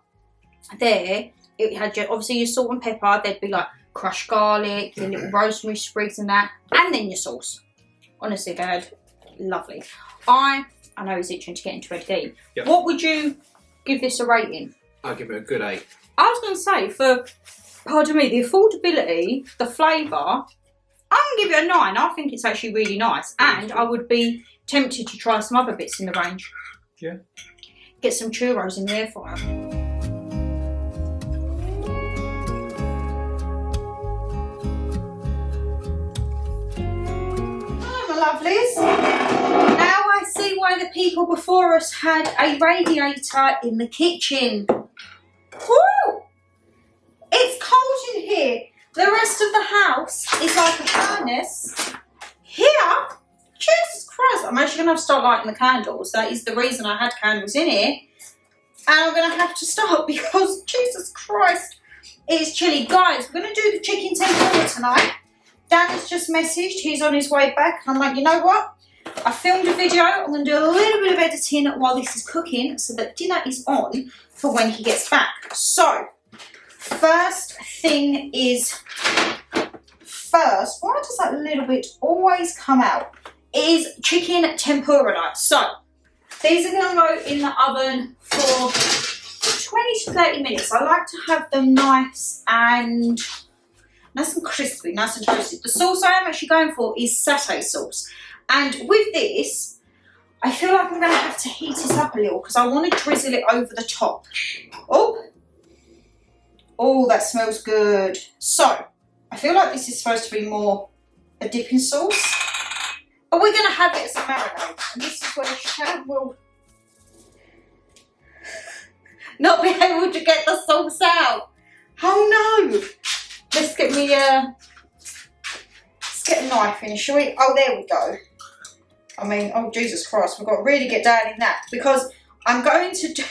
Speaker 1: there, it had obviously your salt and pepper. There'd be like crushed garlic, your little rosemary sprigs and that. And then your sauce. Honestly, they had lovely. I know he's itching to get into Red Gee.
Speaker 2: Yep.
Speaker 1: What would you give this a rating?
Speaker 2: I'll give it a good 8.
Speaker 1: I was going to say, for, pardon me, the affordability, the flavour, I'm going to give it a 9. I think it's actually really nice. And I would be tempted to try some other bits in the range.
Speaker 2: Yeah.
Speaker 1: Get some churros in the air fryer. Hello, my lovelies. Now I see why the people before us had a radiator in the kitchen. Woo! It's cold in here. The rest of the house is like a furnace. Here, Jesus Christ, I'm actually going to have to start lighting the candles. That is the reason I had candles in here. And I'm going to have to start because, Jesus Christ, it's chilly. Guys, we're going to do the chicken tempura tonight. Dan has just messaged. He's on his way back. I'm like, you know what? I filmed a video. I'm going to do a little bit of editing while this is cooking so that dinner is on for when he gets back. So, first thing is first. Why does that little bit always come out? Is chicken tempura night. So, these are going to go in the oven for 20 to 30 minutes. I like to have them nice and crispy, nice and toasted. The sauce I am actually going for is satay sauce. And with this, I feel like I'm going to have to heat it up a little because I want to drizzle it over the top. Oh, that smells good. So, I feel like this is supposed to be more a dipping sauce. But we're going to have it as a marinade. And this is where Shannon will not be able to get the sauce out. Oh no! Let's get me let's get a knife in, shall we? Oh, there we go. I mean, oh Jesus Christ, we've got to really get down in that because I'm going to do,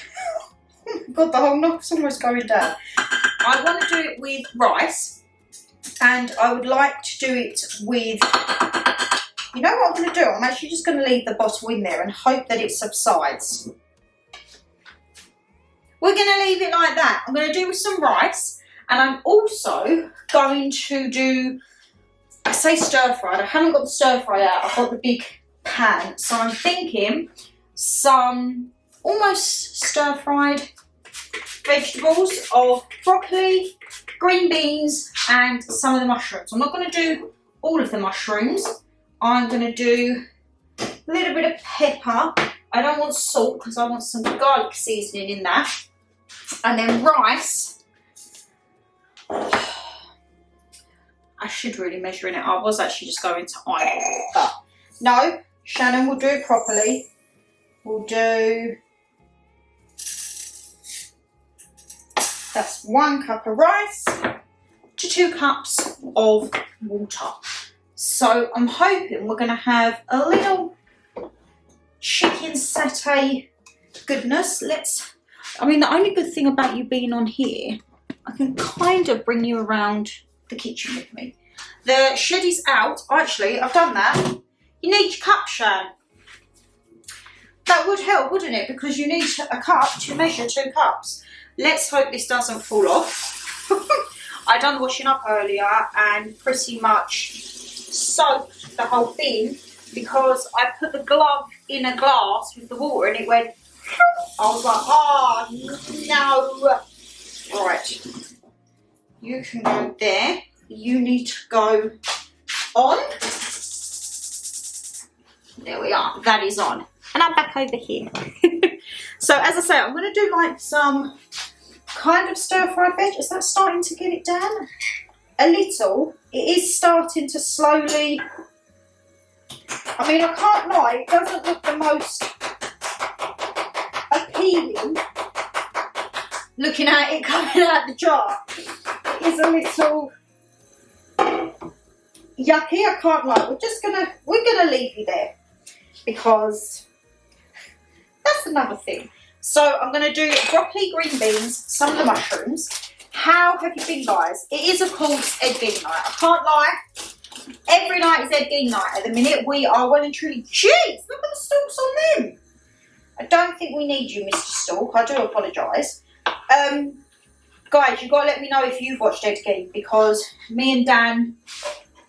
Speaker 1: oh my God, the whole knife's almost going down. I want to do it with rice and I would like to do it with, you know what I'm going to do? I'm actually just going to leave the bottle in there and hope that it subsides. We're going to leave it like that. I'm going to do it with some rice and I'm also going to do, I say stir fried, I haven't got the stir fry out, I've got the big pan. So I'm thinking some almost stir fried vegetables of broccoli, green beans and some of the mushrooms. I'm not going to do all of the mushrooms. I'm going to do a little bit of pepper. I don't want salt because I want some garlic seasoning in that. And then rice. I should really measure in it. I was actually just going to eyeball it, but no, Shannon will do it properly. We'll do, that's 1 cup of rice to 2 cups of water. So I'm hoping we're going to have a little chicken satay goodness. I mean, the only good thing about you being on here, I can kind of bring you around the kitchen with me. The shed is out. Actually, I've done that. You need your cup, Shan. That would help, wouldn't it? Because you need a cup to measure 2 cups. Let's hope this doesn't fall off. I done the washing up earlier and pretty much soaked the whole thing because I put the glove in a glass with the water and it went. I was like, oh no. Right. You can go there. You need to go on. There we are. That is on. And I'm back over here. So as I say, I'm going to do like some kind of stir-fried veg. Is that starting to get it down? A little. It is starting to slowly... I mean, I can't lie. It doesn't look the most appealing. Looking at it coming out the jar. It is a little yucky. I can't lie. We're gonna leave you there because that's another thing. So I'm going to do broccoli, green beans, some of the mushrooms. How have you been, guys? It is, of course, Ed Gein night. I can't lie. Every night is Ed Gein night at the minute. We are well and truly... Jeez, look at the stalks on them. I don't think we need you, Mr. Stalk. I do apologise. Guys, you've got to let me know if you've watched Ed Gein because me and Dan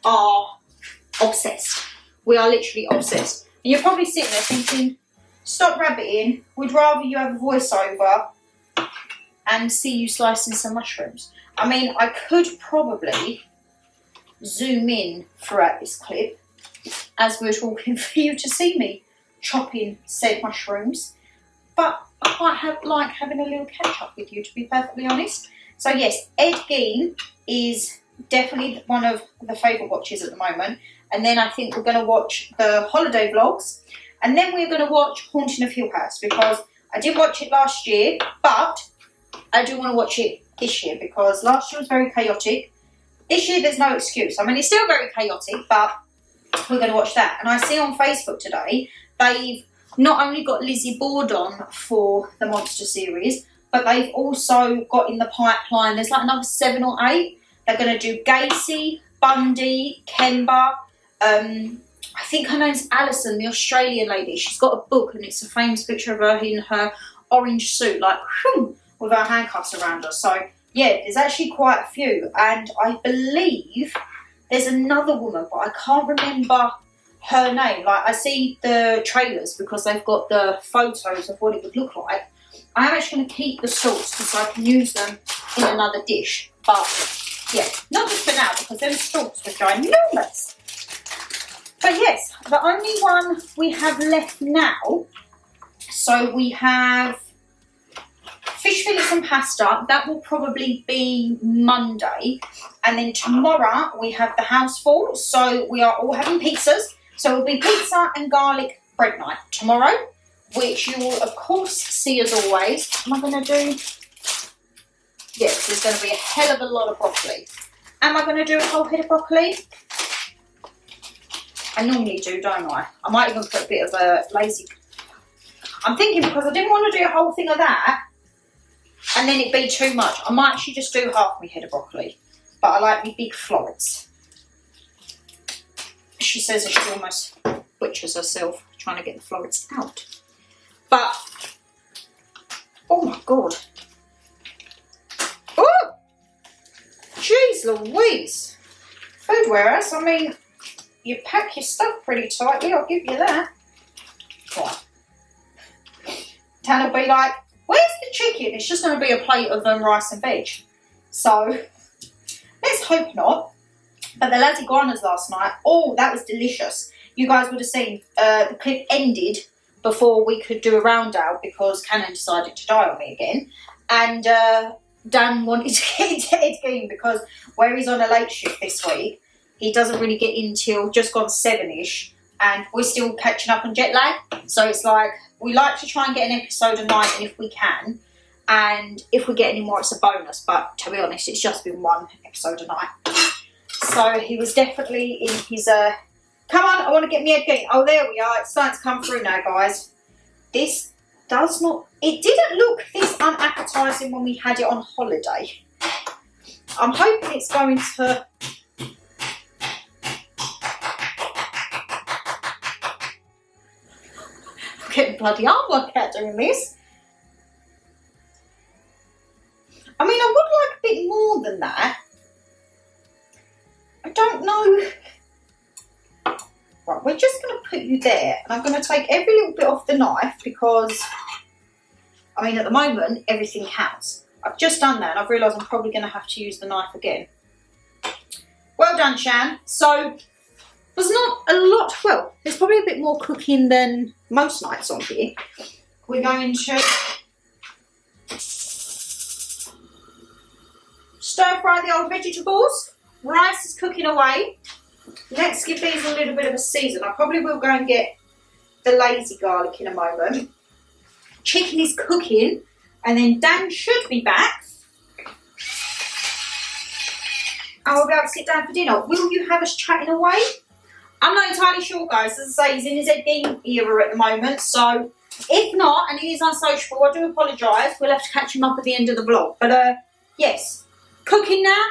Speaker 1: are obsessed. We are literally obsessed. And you're probably sitting there thinking... Stop rabbiting. We'd rather you have a voiceover and see you slicing some mushrooms. I mean, I could probably zoom in throughout this clip as we're talking for you to see me chopping said mushrooms. But I quite like having a little catch up with you, to be perfectly honest. So yes, Ed Gein is definitely one of the favourite watches at the moment. And then I think we're going to watch the holiday vlogs. And then we're going to watch Haunting of Hill House because I did watch it last year, but I do want to watch it this year because last year was very chaotic. This year there's no excuse. I mean, it's still very chaotic, but we're going to watch that. And I see on Facebook today, they've not only got Lizzie Bord on for the Monster series, but they've also got in the pipeline, there's like another 7 or 8. They're going to do Gacy, Bundy, Kemba, I think her name's Alison, the Australian lady. She's got a book and it's a famous picture of her in her orange suit, like, with her handcuffs around her. So, yeah, there's actually quite a few. And I believe there's another woman, but I can't remember her name. Like, I see the trailers because they've got the photos of what it would look like. I am actually going to keep the salts because I can use them in another dish. But, yeah, not just for now because them stalks were ginormous. But yes, the only one we have left now, so we have fish fillets and pasta. That will probably be Monday. And then tomorrow we have the house full, so we are all having pizzas. So it will be pizza and garlic bread night tomorrow, which you will, of course, see as always. What am I going to do? Yes, there's going to be a hell of a lot of broccoli. Am I going to do a whole head of broccoli? I normally do, don't I? I might even put a bit of a lazy... I'm thinking because I didn't want to do a whole thing of that and then it'd be too much. I might actually just do half my head of broccoli. But I like me big florets. She says that she almost butchers herself trying to get the florets out. But... Oh my God. Oh! Jeez Louise. Food warehouse, I mean... You pack your stuff pretty tightly, I'll give you that. Right. Dan will be like, where's the chicken? It's just going to be a plate of rice and veg. So, let's hope not. But the lasagnas last night, oh, that was delicious. You guys would have seen the clip ended before we could do a round out because Cannon decided to die on me again. And Dan wanted to get into Ed Gein because where he's on a late shift this week, he doesn't really get in till just gone 7-ish and we're still catching up on jet lag. So it's like, we like to try and get an episode a night and if we can. And if we get any more, it's a bonus. But to be honest, it's just been 1 episode a night. So he was definitely in his Come on, I want to get me a game. Oh, there we are. It's starting to come through now, guys. This does not... It didn't look this unappetising when we had it on holiday. I'm hoping it's going to... I'm getting bloody hard work out doing this. I mean, I would like a bit more than that. I don't know... Right, we're just going to put you there, and I'm going to take every little bit off the knife because, I mean, at the moment, everything counts. I've just done that, and I've realised I'm probably going to have to use the knife again. Well done, Shan. So, there's not a lot, well, there's probably a bit more cooking than most nights on here. We're going to stir fry the old vegetables. Rice is cooking away. Let's give these a little bit of a season. I probably will go and get the lazy garlic in a moment. Chicken is cooking, and then Dan should be back. And we'll be able to sit down for dinner. Will you have us chatting away? I'm not entirely sure, guys. As I say, he's in his game era at the moment, so if not, and he is unsociable, I do apologise. We'll have to catch him up at the end of the vlog. But yes, cooking now.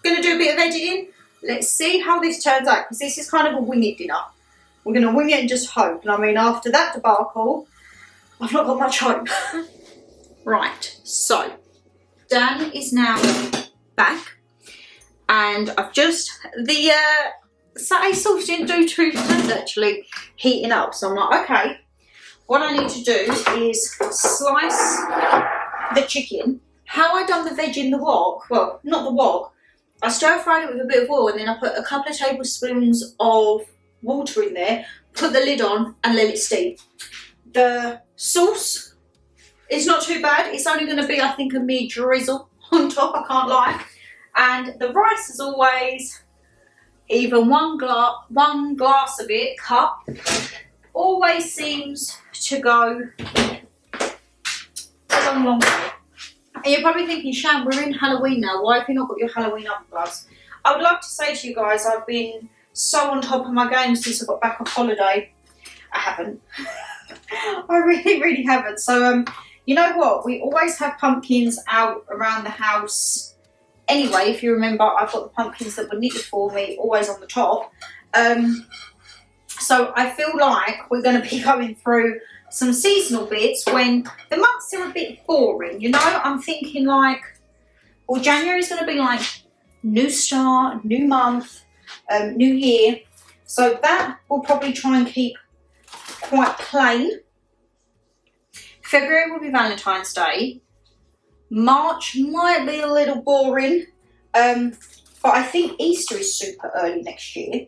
Speaker 1: Going to do a bit of editing. Let's see how this turns out, because this is kind of a winged dinner. We're going to wing it and just hope. And I mean, after that debacle, I've not got much hope. Right, so Dan is now back, and I've just, the satay sauce didn't do too bad actually, heating up. So I'm like, okay, what I need to do is slice the chicken. How I done the veg in the wok, well, not the wok, I stir fried it with a bit of oil, and then I put a couple of tablespoons of water in there, put the lid on and let it steam. The sauce is not too bad. It's only going to be, I think, a mere drizzle on top, I can't lie. And the rice, as always, even one glass of it, cup, always seems to go a long, long way. And you're probably thinking, Shan, we're in Halloween now. Why have you not got your Halloween up gloves? I would love to say to you guys, I've been so on top of my game since I got back off holiday. I haven't. I really, really haven't. So, you know what? We always have pumpkins out around the house. Anyway, if you remember, I've got the pumpkins that were knitted for me, always on the top. So I feel like we're going to be going through some seasonal bits when the months are a bit boring, you know. I'm thinking like, well, January is going to be like new start, new month, new year. So that will probably try and keep quite plain. February will be Valentine's Day. March might be a little boring, but I think Easter is super early next year.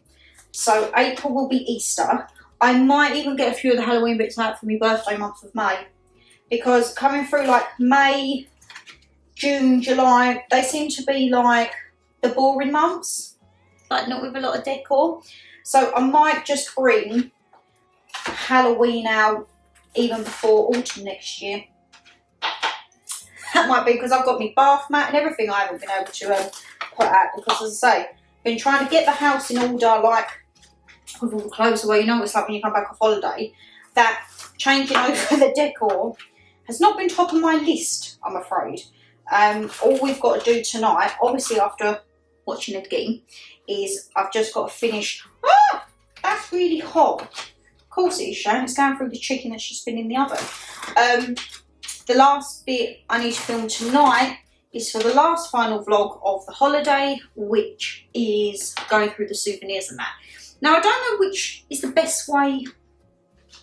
Speaker 1: So April will be Easter. I might even get a few of the Halloween bits out for my birthday month of May, because coming through like May, June, July, they seem to be like the boring months, like not with a lot of decor. So I might just bring Halloween out even before autumn next year. That might be because I've got my bath mat and everything I haven't been able to put out, because as I say, I've been trying to get the house in order, like with all the clothes away. You know what it's like when you come back off holiday, that changing over the decor has not been top of my list, I'm afraid. All we've got to do tonight, obviously after watching the game, is I've just got to finish. Ah, that's really hot. Of course it is, Shan. It's going through the chicken that's just been in the oven. The last bit I need to film tonight is for the last final vlog of the holiday, which is going through the souvenirs and that. Now, I don't know which is the best way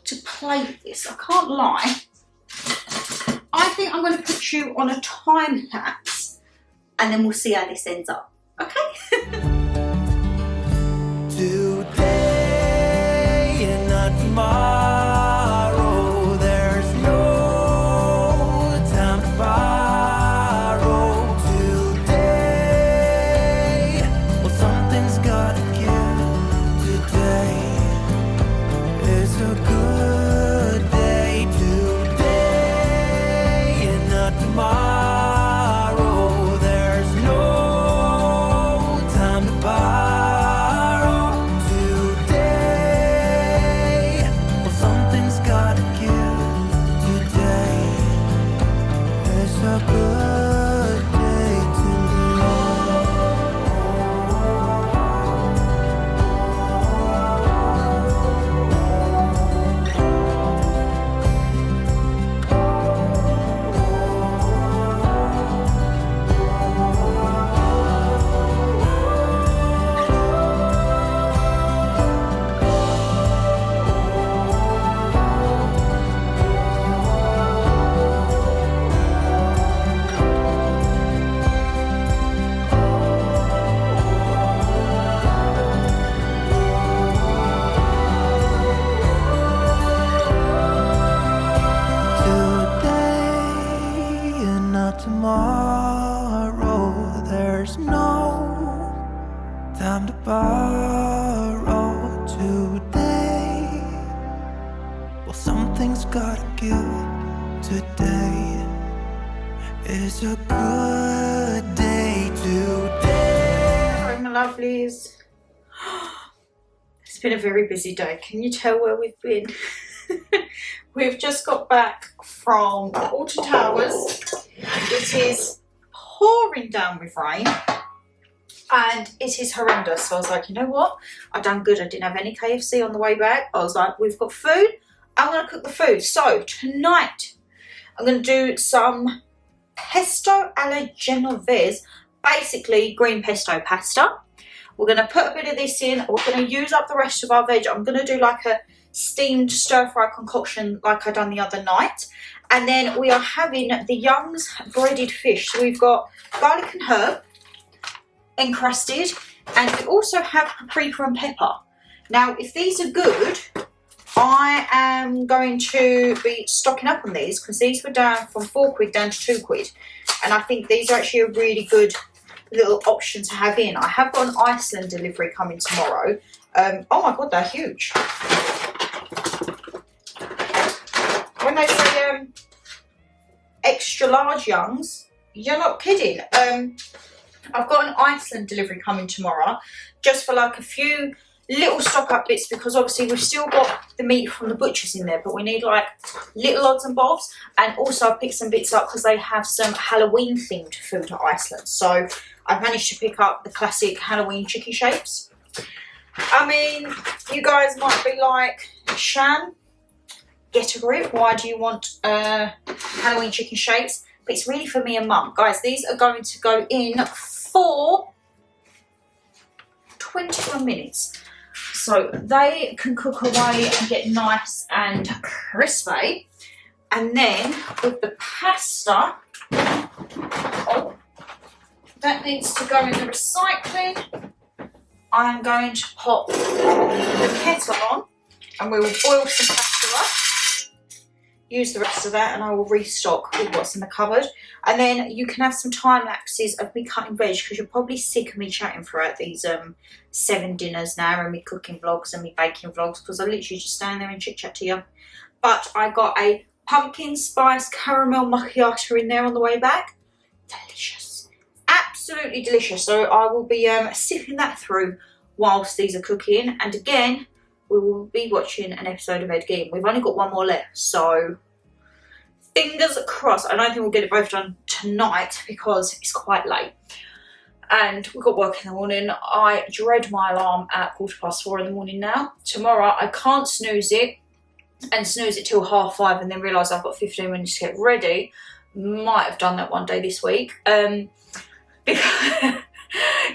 Speaker 1: to play this. I can't lie. I think I'm going to put you on a time lapse, and then we'll see how this ends up. Okay?
Speaker 4: Today and not tomorrow, there's no time to borrow. Today, well, something's gotta give. Today is a good day. Today and not tomorrow, there's no a good day to tomorrow, there's no time to borrow today. Well, something's gotta give. Today is a good day today.
Speaker 1: Hi my lovelies. It's been a very busy day. Can you tell where we've been? We've just got back from Alton Towers. It is pouring down with rain and it is horrendous. So I was like, you know what? I've done good. I didn't have any KFC on the way back. I was like, we've got food. I'm going to cook the food. So tonight I'm going to do some pesto alla genovese, basically green pesto pasta. We're going to put a bit of this in. We're going to use up the rest of our veg. I'm going to do like a steamed stir-fry concoction like I done the other night. And then we are having the Young's breaded fish. So we've got garlic and herb encrusted, and we also have paprika and pepper. Now, if these are good, I am going to be stocking up on these because these were down from £4 down to £2. And I think these are actually a really good little option to have in. I have got an Iceland delivery coming tomorrow. Oh my God, they're huge. When they say extra large Youngs, you're not kidding. I've got an Iceland delivery coming tomorrow just for like a few little stock up bits because obviously we've still got the meat from the butchers in there, but we need like little odds and bobs. And also I've picked some bits up because they have some Halloween themed food at Iceland. So I've managed to pick up the classic Halloween chicken shapes. I mean, you guys might be like, Shan, get a grip. Why do you want Halloween chicken shapes? But it's really for me and Mum. Guys, these are going to go in for 21 minutes. So they can cook away and get nice and crispy. And then with the pasta, oh, that needs to go in the recycling. I'm going to pop the kettle on and we will boil some pasta up. Use the rest of that and I will restock with what's in the cupboard. And then you can have some time lapses of me cutting veg because you're probably sick of me chatting throughout these 7 dinners now and me cooking vlogs and me baking vlogs because I literally just stand there and chit chat to you. But I got a pumpkin spice caramel macchiato in there on the way back. Delicious. Absolutely delicious. So I will be sipping that through whilst these are cooking. And again, we will be watching an episode of Ed Gein. We've only got one more left, so fingers crossed. I don't think we'll get it both done tonight because it's quite late. And we've got work in the morning. I dread my alarm at 4:15 in the morning now. Tomorrow, I can't snooze it and snooze it till 5:30 and then realise I've got 15 minutes to get ready. Might have done that one day this week. Because,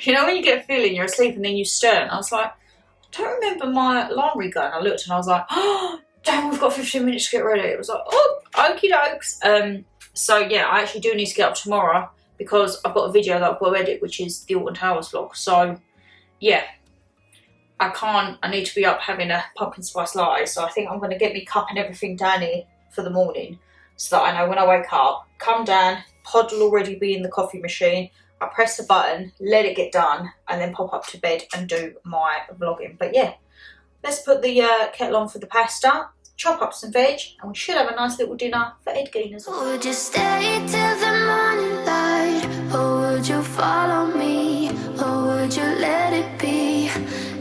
Speaker 1: you know when you get a feeling you're asleep and then you stir, and I was like, I don't remember my alarm going. I looked and I was like, oh, damn, we've got 15 minutes to get ready. It was like, oh, okie dokes. So yeah, I actually do need to get up tomorrow because I've got a video that I've got to edit, which is the Alton Towers vlog. So yeah, I need to be up having a pumpkin spice latte. So I think I'm going to get me cup and everything down here for the morning so that I know when I wake up, come down, pod will already be in the coffee machine. I press the button, let it get done, and then pop up to bed and do my vlogging. But yeah, let's put the kettle on for the pasta, chop up some veg, and we should have a nice little dinner for Ed Gein as well.
Speaker 5: Would you stay till the morning light, or would you follow me, or would you let it be?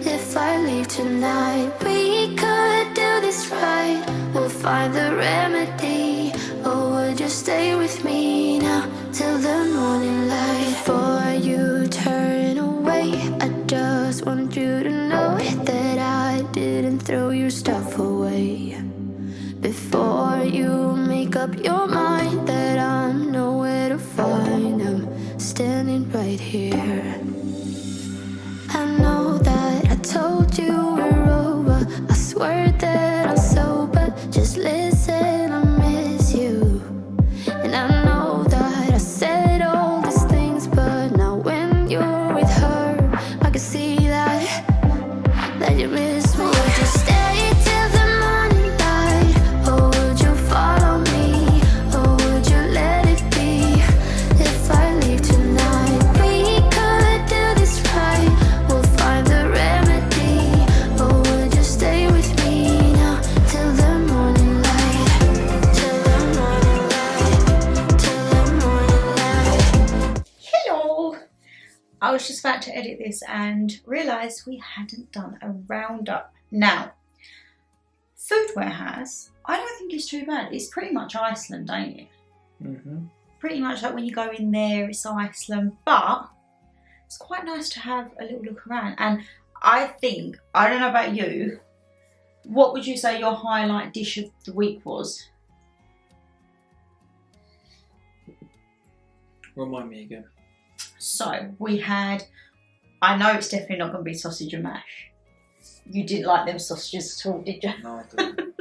Speaker 5: If I leave tonight, we could do this right. We'll find the remedy, or would you stay with me now? till the morning light. Before you turn away, I just want you to know that I didn't throw your stuff away. Before you make up your mind that I'm nowhere to find, I'm standing right here. I know that I told you we're over, I swear that I'm sober. Just listen, I miss you. And I know that I said all these things, but now when you're with her, I can see that you miss me. Would you stay till the morning light, or would you follow me, or would you let it be? If I leave tonight, we could do this right, we'll find the remedy. Or would you stay with me now till the morning light, till the morning light, till the morning light?
Speaker 1: Hello! I was just about to edit this and realised we hadn't done a roundup. Now, Food Warehouse, I don't think it's too bad. It's pretty much Iceland, ain't it?
Speaker 2: Mm-hmm.
Speaker 1: Pretty much like when you go in there, it's Iceland, but it's quite nice to have a little look around. And I think, I don't know about you, what would you say your highlight dish of the week was?
Speaker 2: Remind me again.
Speaker 1: So we had, I know it's definitely not going to be sausage and mash. You didn't like them sausages at all, did you?
Speaker 2: No, I didn't.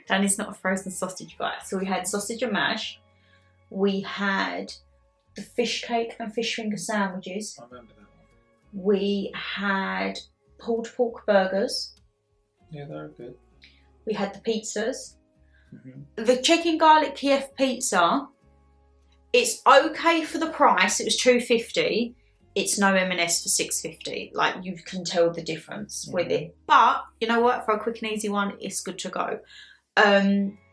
Speaker 1: Danny's not a frozen sausage guy. So we had sausage and mash. We had the fish cake and fish finger sandwiches.
Speaker 2: I remember that one.
Speaker 1: We had pulled pork burgers.
Speaker 2: Yeah, they were good.
Speaker 1: We had the pizzas.
Speaker 2: Mm-hmm.
Speaker 1: The chicken garlic Kiev pizza, it's okay for the price. It was $2.50. It's no M&S for $6.50. Like, you can tell the difference with it. But you know what? For a quick and easy one, it's good to go.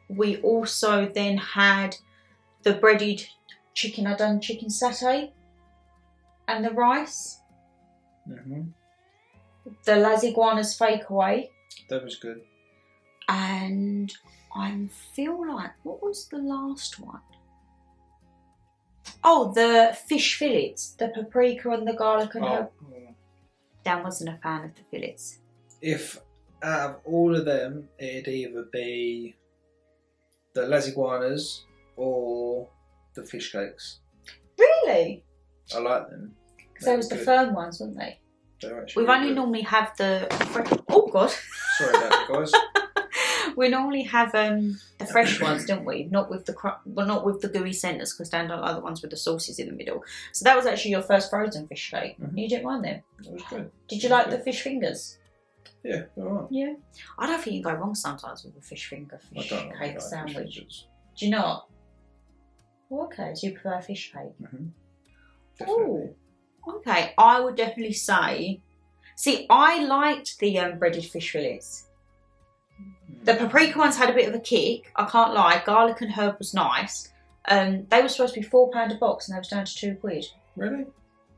Speaker 1: We also then had the breaded chicken. I done chicken satay and the rice.
Speaker 2: Mm-hmm.
Speaker 1: The Las Iguanas Fakeaway.
Speaker 2: That was good.
Speaker 1: And I feel like, what was the last one? Oh, the fish fillets, the paprika and the garlic and herb. Dan wasn't a fan of the fillets.
Speaker 2: If out of all of them, it'd either be the Las Iguanas or the fish cakes.
Speaker 1: Really?
Speaker 2: I like them.
Speaker 1: Because they was the firm ones, weren't they?
Speaker 2: They're actually
Speaker 1: We've
Speaker 2: really
Speaker 1: only
Speaker 2: good.
Speaker 1: normally have the fresh. Oh God!
Speaker 2: Sorry about that, guys.
Speaker 1: We normally have the fresh ones, don't we? Not with the not with the gooey centres, because Dan don't like the ones with the sauces in the middle. So that was actually your first frozen fish cake.
Speaker 2: Mhm.
Speaker 1: You didn't mind them?
Speaker 2: It was good.
Speaker 1: Did you like the fish fingers?
Speaker 2: Yeah, alright.
Speaker 1: Yeah. I don't think you can go wrong sometimes with a fish finger
Speaker 2: I
Speaker 1: fish
Speaker 2: don't
Speaker 1: cake
Speaker 2: like
Speaker 1: sandwich.
Speaker 2: fish fingers.
Speaker 1: Do you not? Oh, okay, so you prefer fish cake?
Speaker 2: Mm-hmm. Definitely.
Speaker 1: Oh, okay. I would definitely say. See, I liked the breaded fish fillets. The paprika ones had a bit of a kick. I can't lie. Garlic and herb was nice. They were supposed to be £4 a box, and they was down to £2.
Speaker 2: Really?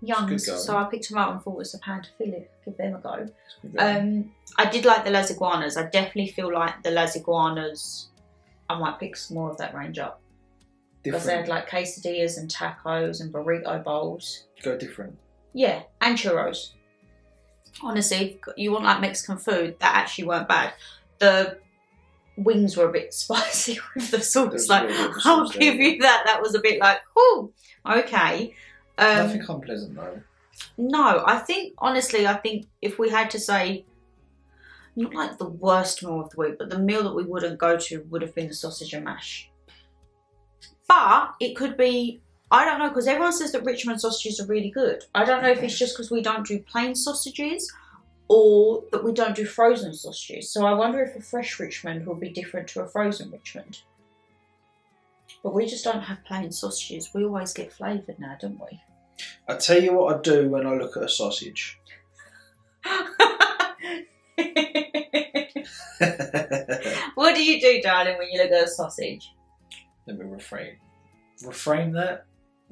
Speaker 1: Youngs,
Speaker 2: Good going.
Speaker 1: so I picked them up and thought it was a pound to fillet. Give them a go.
Speaker 2: It's good going.
Speaker 1: I did like the Las Iguanas. I definitely feel like the Las Iguanas, I might pick some more of that range up. Because they had like quesadillas and tacos and burrito bowls.
Speaker 2: Go different.
Speaker 1: Yeah, and churros. Honestly, if you want like Mexican food, that actually weren't bad. The wings were a bit spicy with the sauce.
Speaker 2: There's
Speaker 1: Like,
Speaker 2: really good
Speaker 1: I'll
Speaker 2: sauce
Speaker 1: give
Speaker 2: there.
Speaker 1: you that. That was a bit like, whoo, okay.
Speaker 2: Nothing unpleasant though.
Speaker 1: No, I think, honestly, if we had to say, not like the worst meal of the week, but the meal that we wouldn't go to would have been the sausage and mash. But it could be, I don't know, because everyone says that Richmond sausages are really good. I don't know if it's just because we don't do plain sausages or that we don't do frozen sausages. So I wonder if a fresh Richmond will be different to a frozen Richmond. But we just don't have plain sausages. We always get flavoured now, don't we?
Speaker 2: I tell you what I do when I look at a sausage.
Speaker 1: What do you do, darling, when you look at a sausage?
Speaker 2: Let me reframe that.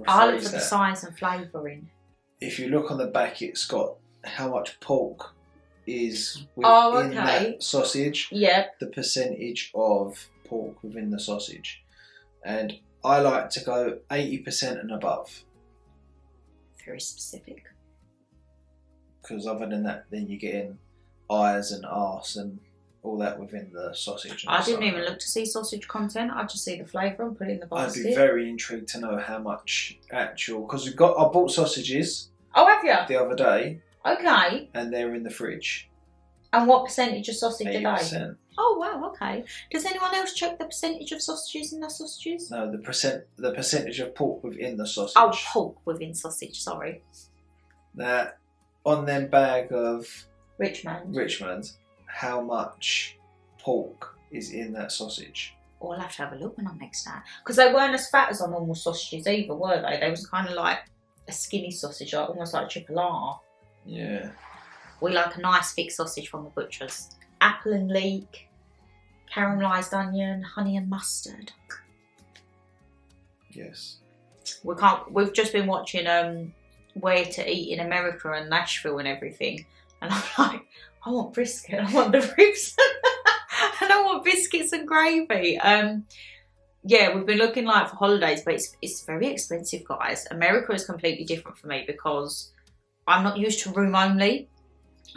Speaker 1: I look
Speaker 2: Rephrase
Speaker 1: for the
Speaker 2: that.
Speaker 1: size and flavouring.
Speaker 2: If you look on the back, it's got how much pork is within
Speaker 1: Oh, okay.
Speaker 2: that sausage,
Speaker 1: Yep.
Speaker 2: the percentage of pork within the sausage. And I like to go 80% and above.
Speaker 1: Very specific.
Speaker 2: Because other than that, then you get in eyes and arse and all that within the sausage. And
Speaker 1: I didn't even look to see sausage content. I just see the flavour and put it in the basket.
Speaker 2: I'd be very intrigued to know how much actual, because I bought sausages.
Speaker 1: Oh, have you?
Speaker 2: The other day.
Speaker 1: Okay.
Speaker 2: And they're in the fridge.
Speaker 1: And what percentage of sausage are they?
Speaker 2: 80%.
Speaker 1: Oh wow, okay. Does anyone else check the percentage of sausages in their sausages?
Speaker 2: No, the percentage of pork within the sausage.
Speaker 1: Oh, pork within sausage, sorry.
Speaker 2: Now, on them bag of
Speaker 1: Richmond,
Speaker 2: how much pork is in that sausage?
Speaker 1: Oh, I'll have to have a look when I'm next time. Because they weren't as fat as our normal sausages either, were they? They was kind of like a skinny sausage, like almost like chipolata.
Speaker 2: Yeah.
Speaker 1: We like a nice thick sausage from the butcher's. Apple and leek, caramelised onion, honey and mustard.
Speaker 2: Yes.
Speaker 1: We've just been watching Where to Eat in America and Nashville and everything, and I'm like, I want brisket, I want the ribs, and I want biscuits and gravy. Yeah, we've been looking like for holidays, but it's very expensive, guys. America is completely different for me because I'm not used to room only,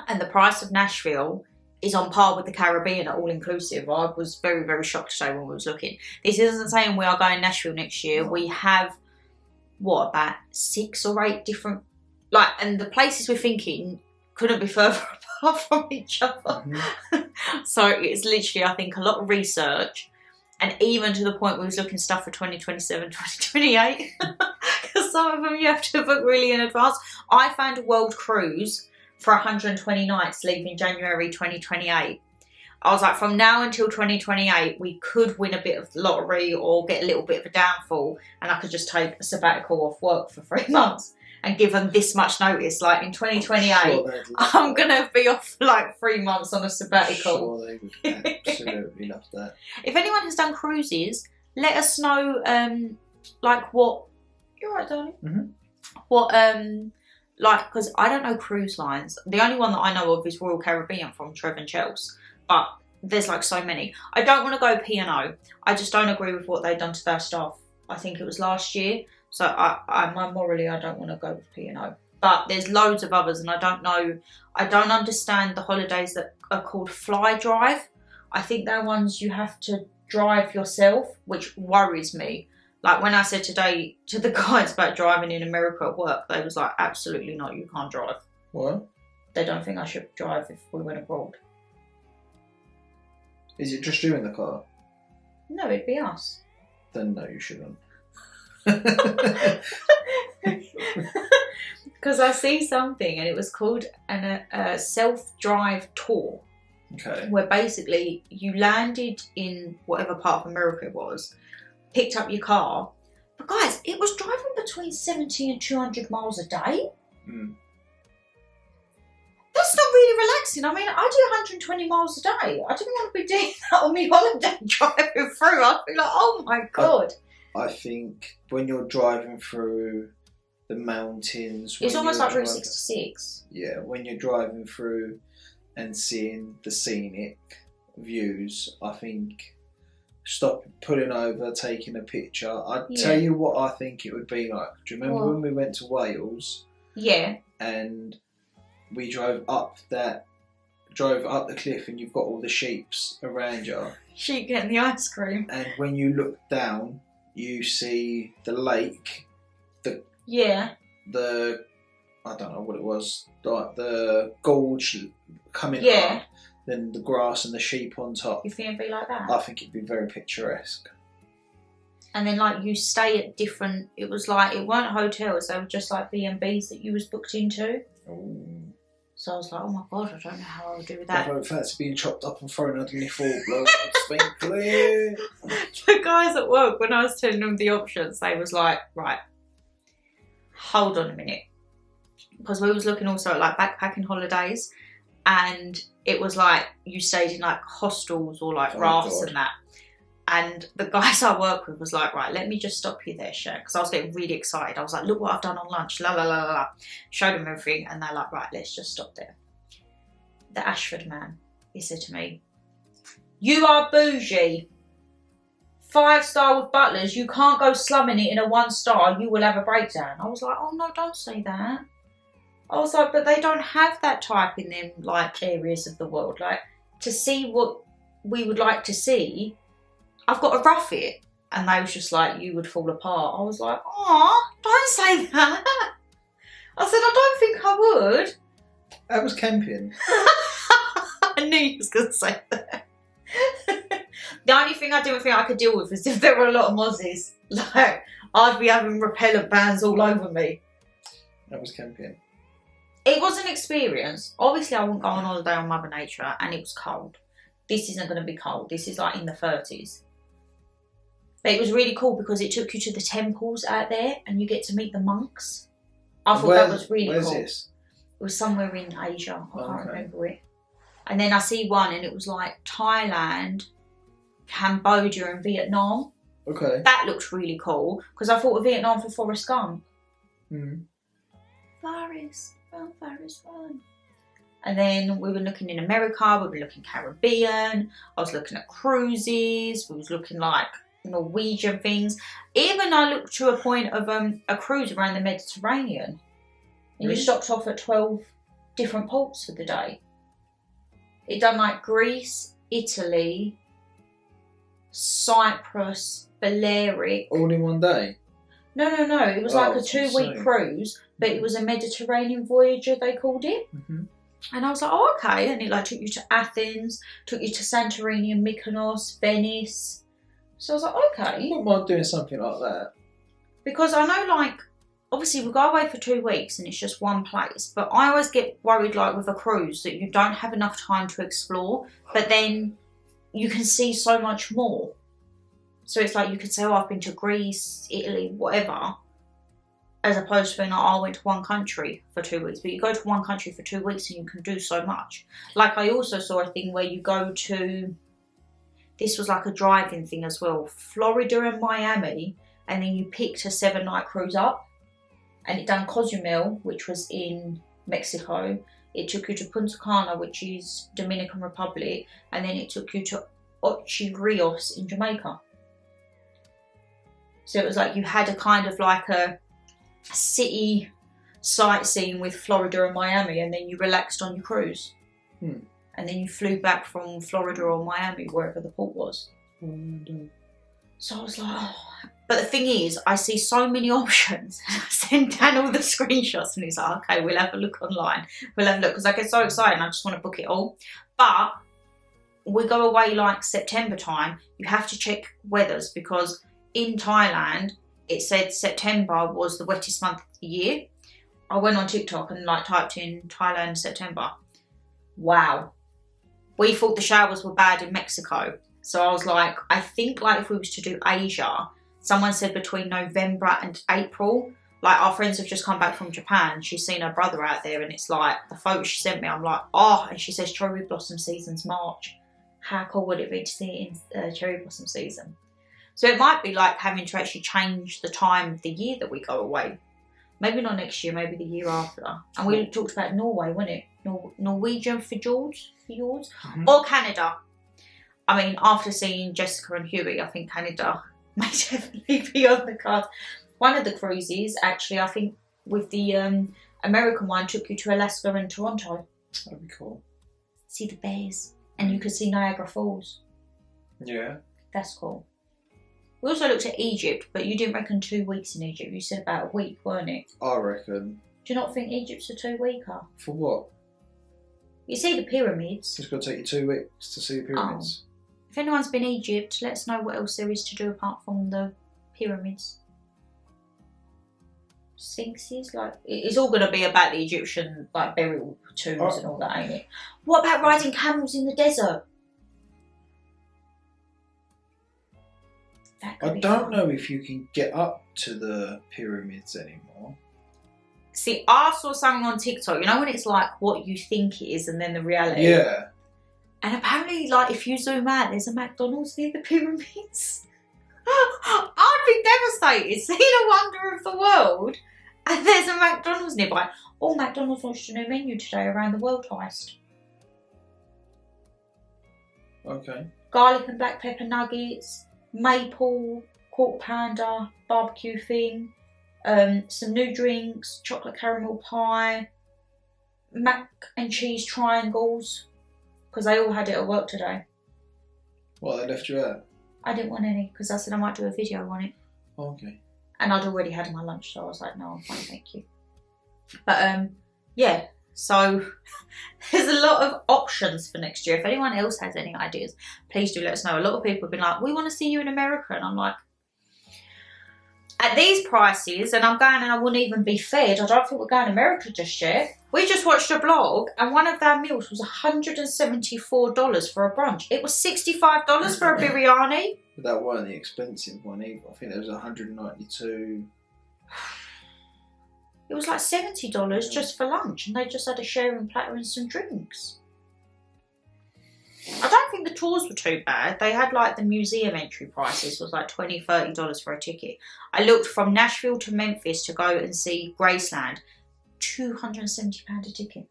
Speaker 1: and the price of Nashville is on par with the Caribbean at all inclusive. I was very, very shocked today when we was looking. This isn't saying we are going to Nashville next year. We have, what, about 6 or 8 different, like, and the places we're thinking couldn't be further apart from each other. Mm-hmm. So it's literally, I think, a lot of research, and even to the point we was looking stuff for 2027, 2028, because some of them you have to book really in advance. I found a world cruise for 120 nights leaving January 2028. I was like, from now until 2028, we could win a bit of the lottery or get a little bit of a downfall, and I could just take a sabbatical off work for 3 months and give them this much notice. Like in 2028, I'm going to be off for like 3 months on a sabbatical.
Speaker 2: Sure, they would absolutely love that.
Speaker 1: If anyone has done cruises, let us know, like what... You're right, darling.
Speaker 2: Mm-hmm.
Speaker 1: What, like, because I don't know cruise lines. The only one that I know of is Royal Caribbean from Trev and Chels. But there's like so many. I don't want to go P&O. I just don't agree with what they've done to their staff. I think it was last year. So morally, I don't want to go with P&O. But there's loads of others, and I don't know. I don't understand the holidays that are called fly drive. I think they're ones you have to drive yourself, which worries me. Like when I said today to the guys about driving in America at work, they was like, absolutely not, you can't drive.
Speaker 2: What?
Speaker 1: They don't think I should drive if we went abroad.
Speaker 2: Is it just you in the car?
Speaker 1: No, it'd be us.
Speaker 2: Then no, you shouldn't.
Speaker 1: Because I see something and it was called a self-drive tour.
Speaker 2: Okay. Where
Speaker 1: basically you landed in whatever part of America it was, picked up your car, but guys, it was driving between 70 and 200 miles a day.
Speaker 2: Mm.
Speaker 1: That's not really relaxing. I mean, I do 120 miles a day. I didn't want to be doing that on my holiday driving through. I'd be like, oh my God.
Speaker 2: I think when you're driving through the mountains...
Speaker 1: It's almost like Route 66.
Speaker 2: Yeah, when you're driving through and seeing the scenic views, I think stop pulling over, taking a picture. I'd tell you what I think it would be like. Do you remember when we went to Wales?
Speaker 1: Yeah.
Speaker 2: And we drove up the cliff and you've got all the sheeps around you.
Speaker 1: Sheep getting the ice cream.
Speaker 2: And when you look down, you see the lake, the I don't know what it was, like the gorge coming up, then the grass and the sheep on top.
Speaker 1: You think it'd be like that?
Speaker 2: I think it'd be very picturesque.
Speaker 1: And then like you stay at different, it was like, it weren't hotels, they were just like B&Bs that you was booked into.
Speaker 2: Ooh.
Speaker 1: So I was like, oh my God, I don't know how I would do that.
Speaker 2: I don't fancy being chopped up and thrown underneath full blood. Thankfully.
Speaker 1: The guys at work, when I was telling them the options, they was like, right, hold on a minute. Because we was looking also at like backpacking holidays, and it was like you stayed in like hostels or like rafts and that. And the guys I work with was like, right, let me just stop you there, Sher. Because I was getting really excited. I was like, look what I've done on lunch, la la la la la. Showed them everything, and they're like, right, let's just stop there. The Ashford man, he said to me, you are bougie. 5-star with butlers, you can't go slumming it in a 1-star, you will have a breakdown. I was like, oh no, don't say that. I was like, but they don't have that type in them like areas of the world. Like, to see what we would like to see, I've got to rough it. And they was just like, you would fall apart. I was like, oh, don't say that. I said, I don't think I would.
Speaker 2: That was camping.
Speaker 1: I knew you was going to say that. The only thing I didn't think I could deal with is if there were a lot of mozzies. Like, I'd be having repellent bands all over me.
Speaker 2: That was camping.
Speaker 1: It was an experience. Obviously, I wouldn't go on holiday on Mother Nature, and it was cold. This isn't going to be cold. This is like in the 30s. But it was really cool because it took you to the temples out there, and you get to meet the monks. I thought that was really cool.
Speaker 2: Where's this?
Speaker 1: It was somewhere in Asia. I can't remember it. And then I see one, and it was like Thailand, Cambodia, and Vietnam.
Speaker 2: Okay.
Speaker 1: That looked really cool because I thought of Vietnam for Forrest Gump. Forrest, run. And then we were looking in America, we were looking Caribbean, I was looking at cruises, we was looking like Norwegian things. Even I looked to a point of a cruise around the Mediterranean. And you stopped off at 12 different ports for the day. It done like Greece, Italy, Cyprus, Balearic.
Speaker 2: All in one day?
Speaker 1: No. It was like a 2-week cruise, but it was a Mediterranean Voyager, they called it. And I was like, oh, okay. And it like took you to Athens, took you to Santorini and Mykonos, Venice. So I was like, okay.
Speaker 2: I wouldn't mind doing something like that.
Speaker 1: Because I know, like, obviously we go away for 2 weeks and it's just one place. But I always get worried, like, with a cruise that you don't have enough time to explore. But then you can see so much more. So it's like you could say, oh, I've been to Greece, Italy, whatever. As opposed to being like, oh, I went to one country for 2 weeks. But you go to one country for 2 weeks and you can do so much. Like, I also saw a thing where you go to... This was like a driving thing as well. Florida and Miami. And then you picked a 7-night cruise up. And it done Cozumel, which was in Mexico. It took you to Punta Cana, which is Dominican Republic. And then it took you to Ocho Rios in Jamaica. So it was like you had a kind of like a city sightseeing with Florida and Miami, and then you relaxed on your cruise. And then you flew back from Florida or Miami, wherever the port was. So I was like, oh. But the thing is, I see so many options. I send Dan all the screenshots and he's like, okay, we'll have a look online. We'll have a look, because I get so excited and I just want to book it all. But we go away like September time, you have to check weathers, because in Thailand, it said September was the wettest month of the year. I went on TikTok and like typed in Thailand September. Wow. We thought the showers were bad in Mexico. So I was like, I think like if we was to do Asia, someone said between November and April. Like, our friends have just come back from Japan. She's seen her brother out there, and it's like, the photo she sent me, I'm like, oh, and she says cherry blossom season's March. How cool would it be to see it in cherry blossom season? So it might be like having to actually change the time of the year that we go away. Maybe not next year, maybe the year after. And we talked about Norway, wasn't it? Norwegian fjords? Or Canada. I mean, after seeing Jessica and Huey, I think Canada may definitely be on the card. One of the cruises, actually, I think with the American one, took you to Alaska and Toronto.
Speaker 2: That'd be cool.
Speaker 1: See the bears. And you could see Niagara Falls.
Speaker 2: Yeah.
Speaker 1: That's cool. We also looked at Egypt, but you didn't reckon 2 weeks in Egypt. You said about a week, weren't it?
Speaker 2: I reckon.
Speaker 1: Do you not think Egypt's a 2-weeker?
Speaker 2: For what?
Speaker 1: You see the pyramids.
Speaker 2: It's going to take you 2 weeks to see the pyramids.
Speaker 1: If anyone's been Egypt, let us know what else there is to do apart from the pyramids. Sphinxes, like, it's all going to be about the Egyptian like burial tombs and all that, ain't it? What about riding camels in the desert?
Speaker 2: I don't know if you can get up to the pyramids anymore.
Speaker 1: See, I saw something on TikTok, you know when it's like what you think it is and then the reality?
Speaker 2: Yeah.
Speaker 1: And apparently, like, if you zoom out, there's a McDonald's near the pyramids. I'd be devastated seeing a wonder of the world and there's a McDonald's nearby. Oh, McDonald's launched a new menu today around the world heist.
Speaker 2: Okay.
Speaker 1: Garlic and black pepper nuggets, maple, quarter pounder, barbecue thing, some new drinks, chocolate caramel pie, mac and cheese triangles, because they all had it at work today.
Speaker 2: What, they left you out?
Speaker 1: I didn't want any because I said I might do a video on it.
Speaker 2: Okay.
Speaker 1: And I'd already had my lunch, so I was like, no, I'm fine, thank you. But yeah, so there's a lot of options for next year. If anyone else has any ideas, please do let us know. A lot of people have been like, we want to see you in America. And I'm like, at these prices, and I'm going and I wouldn't even be fed, I don't think we're going to America just yet. We just watched a vlog and one of their meals was $174 for a brunch. It was $65 for a biryani.
Speaker 2: But that wasn't the expensive one either. I think there was 192.
Speaker 1: It was like $70 just for lunch, and they just had a sharing platter and some drinks. I don't think the tours were too bad. They had like the museum entry prices was like $20, $30 for a ticket. I looked from Nashville to Memphis to go and see Graceland, £270 a ticket.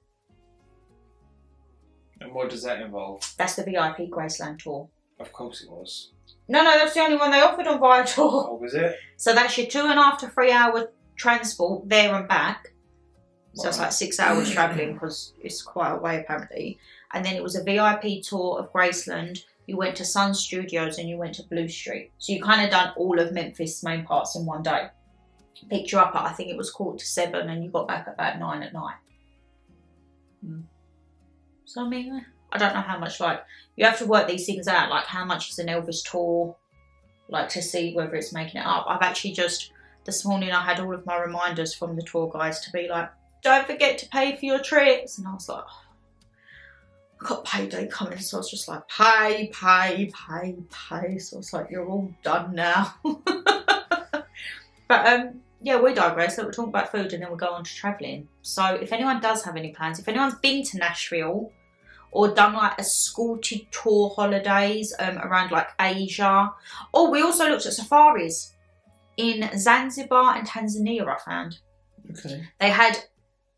Speaker 3: And what does that involve?
Speaker 1: That's the VIP Graceland tour.
Speaker 3: Of course it was.
Speaker 1: No, that's the only one they offered on Viator.
Speaker 3: Oh, was it?
Speaker 1: So that's your 2.5 to 3 hour transport there and back. So it's like 6 hours travelling because it's quite a way apparently. And then it was a VIP tour of Graceland. You went to Sun Studios and you went to Blue Street. So you kind of done all of Memphis' main parts in one day. Picked you up at, I think it was 7:15, and you got back at about 9 at night. So I mean, I don't know how much, like, you have to work these things out, like how much is an Elvis tour, like to see whether it's making it up. I've actually just, this morning I had all of my reminders from the tour guides to be like, don't forget to pay for your trips. And I was like, oh, I got payday coming, so I was just like, pay. So I was like, you're all done now. But yeah, we digress. So we're talking about food and then we'll go on to travelling. So if anyone does have any plans, if anyone's been to Nashville or done like escorted tour holidays around like Asia. Oh, we also looked at safaris in Zanzibar and Tanzania, I found.
Speaker 2: Okay.
Speaker 1: They had,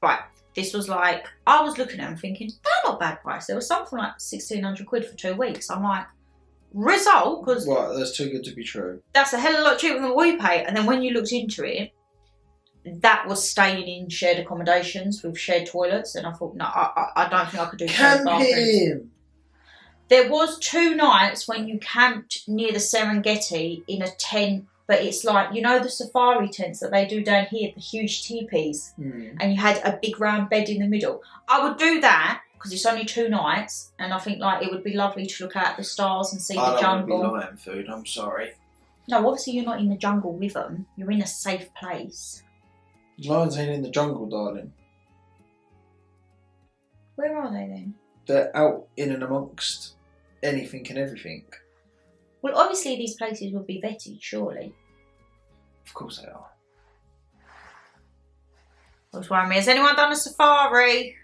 Speaker 1: right, this was like, I was looking at them thinking, they're not bad price. There was something like 1,600 quid for 2 weeks. I'm like, result, because
Speaker 2: What, that's too good to be true.
Speaker 1: that's a hell of a lot cheaper than what we pay. And then when you looked into it, that was staying in shared accommodations with shared toilets. And I thought, no, I don't think I could do shared bathrooms.
Speaker 2: Camping!
Speaker 1: There was 2 nights when you camped near the Serengeti in a tent, but it's like, you know the safari tents that they do down here, the huge teepees, and you had a big round bed in the middle. I would do that because it's only 2 nights, and I think like it would be lovely to look out the stars and see the jungle.
Speaker 2: I don't want to be lion food, I'm sorry.
Speaker 1: No, obviously you're not in the jungle with them. You're in a safe place.
Speaker 2: Lions ain't in the jungle, darling.
Speaker 1: Where are they then?
Speaker 2: They're out in and amongst anything and everything.
Speaker 1: Well, obviously these places will be vetted, surely.
Speaker 2: Of course they are.
Speaker 1: What's worrying me? Has anyone done a safari?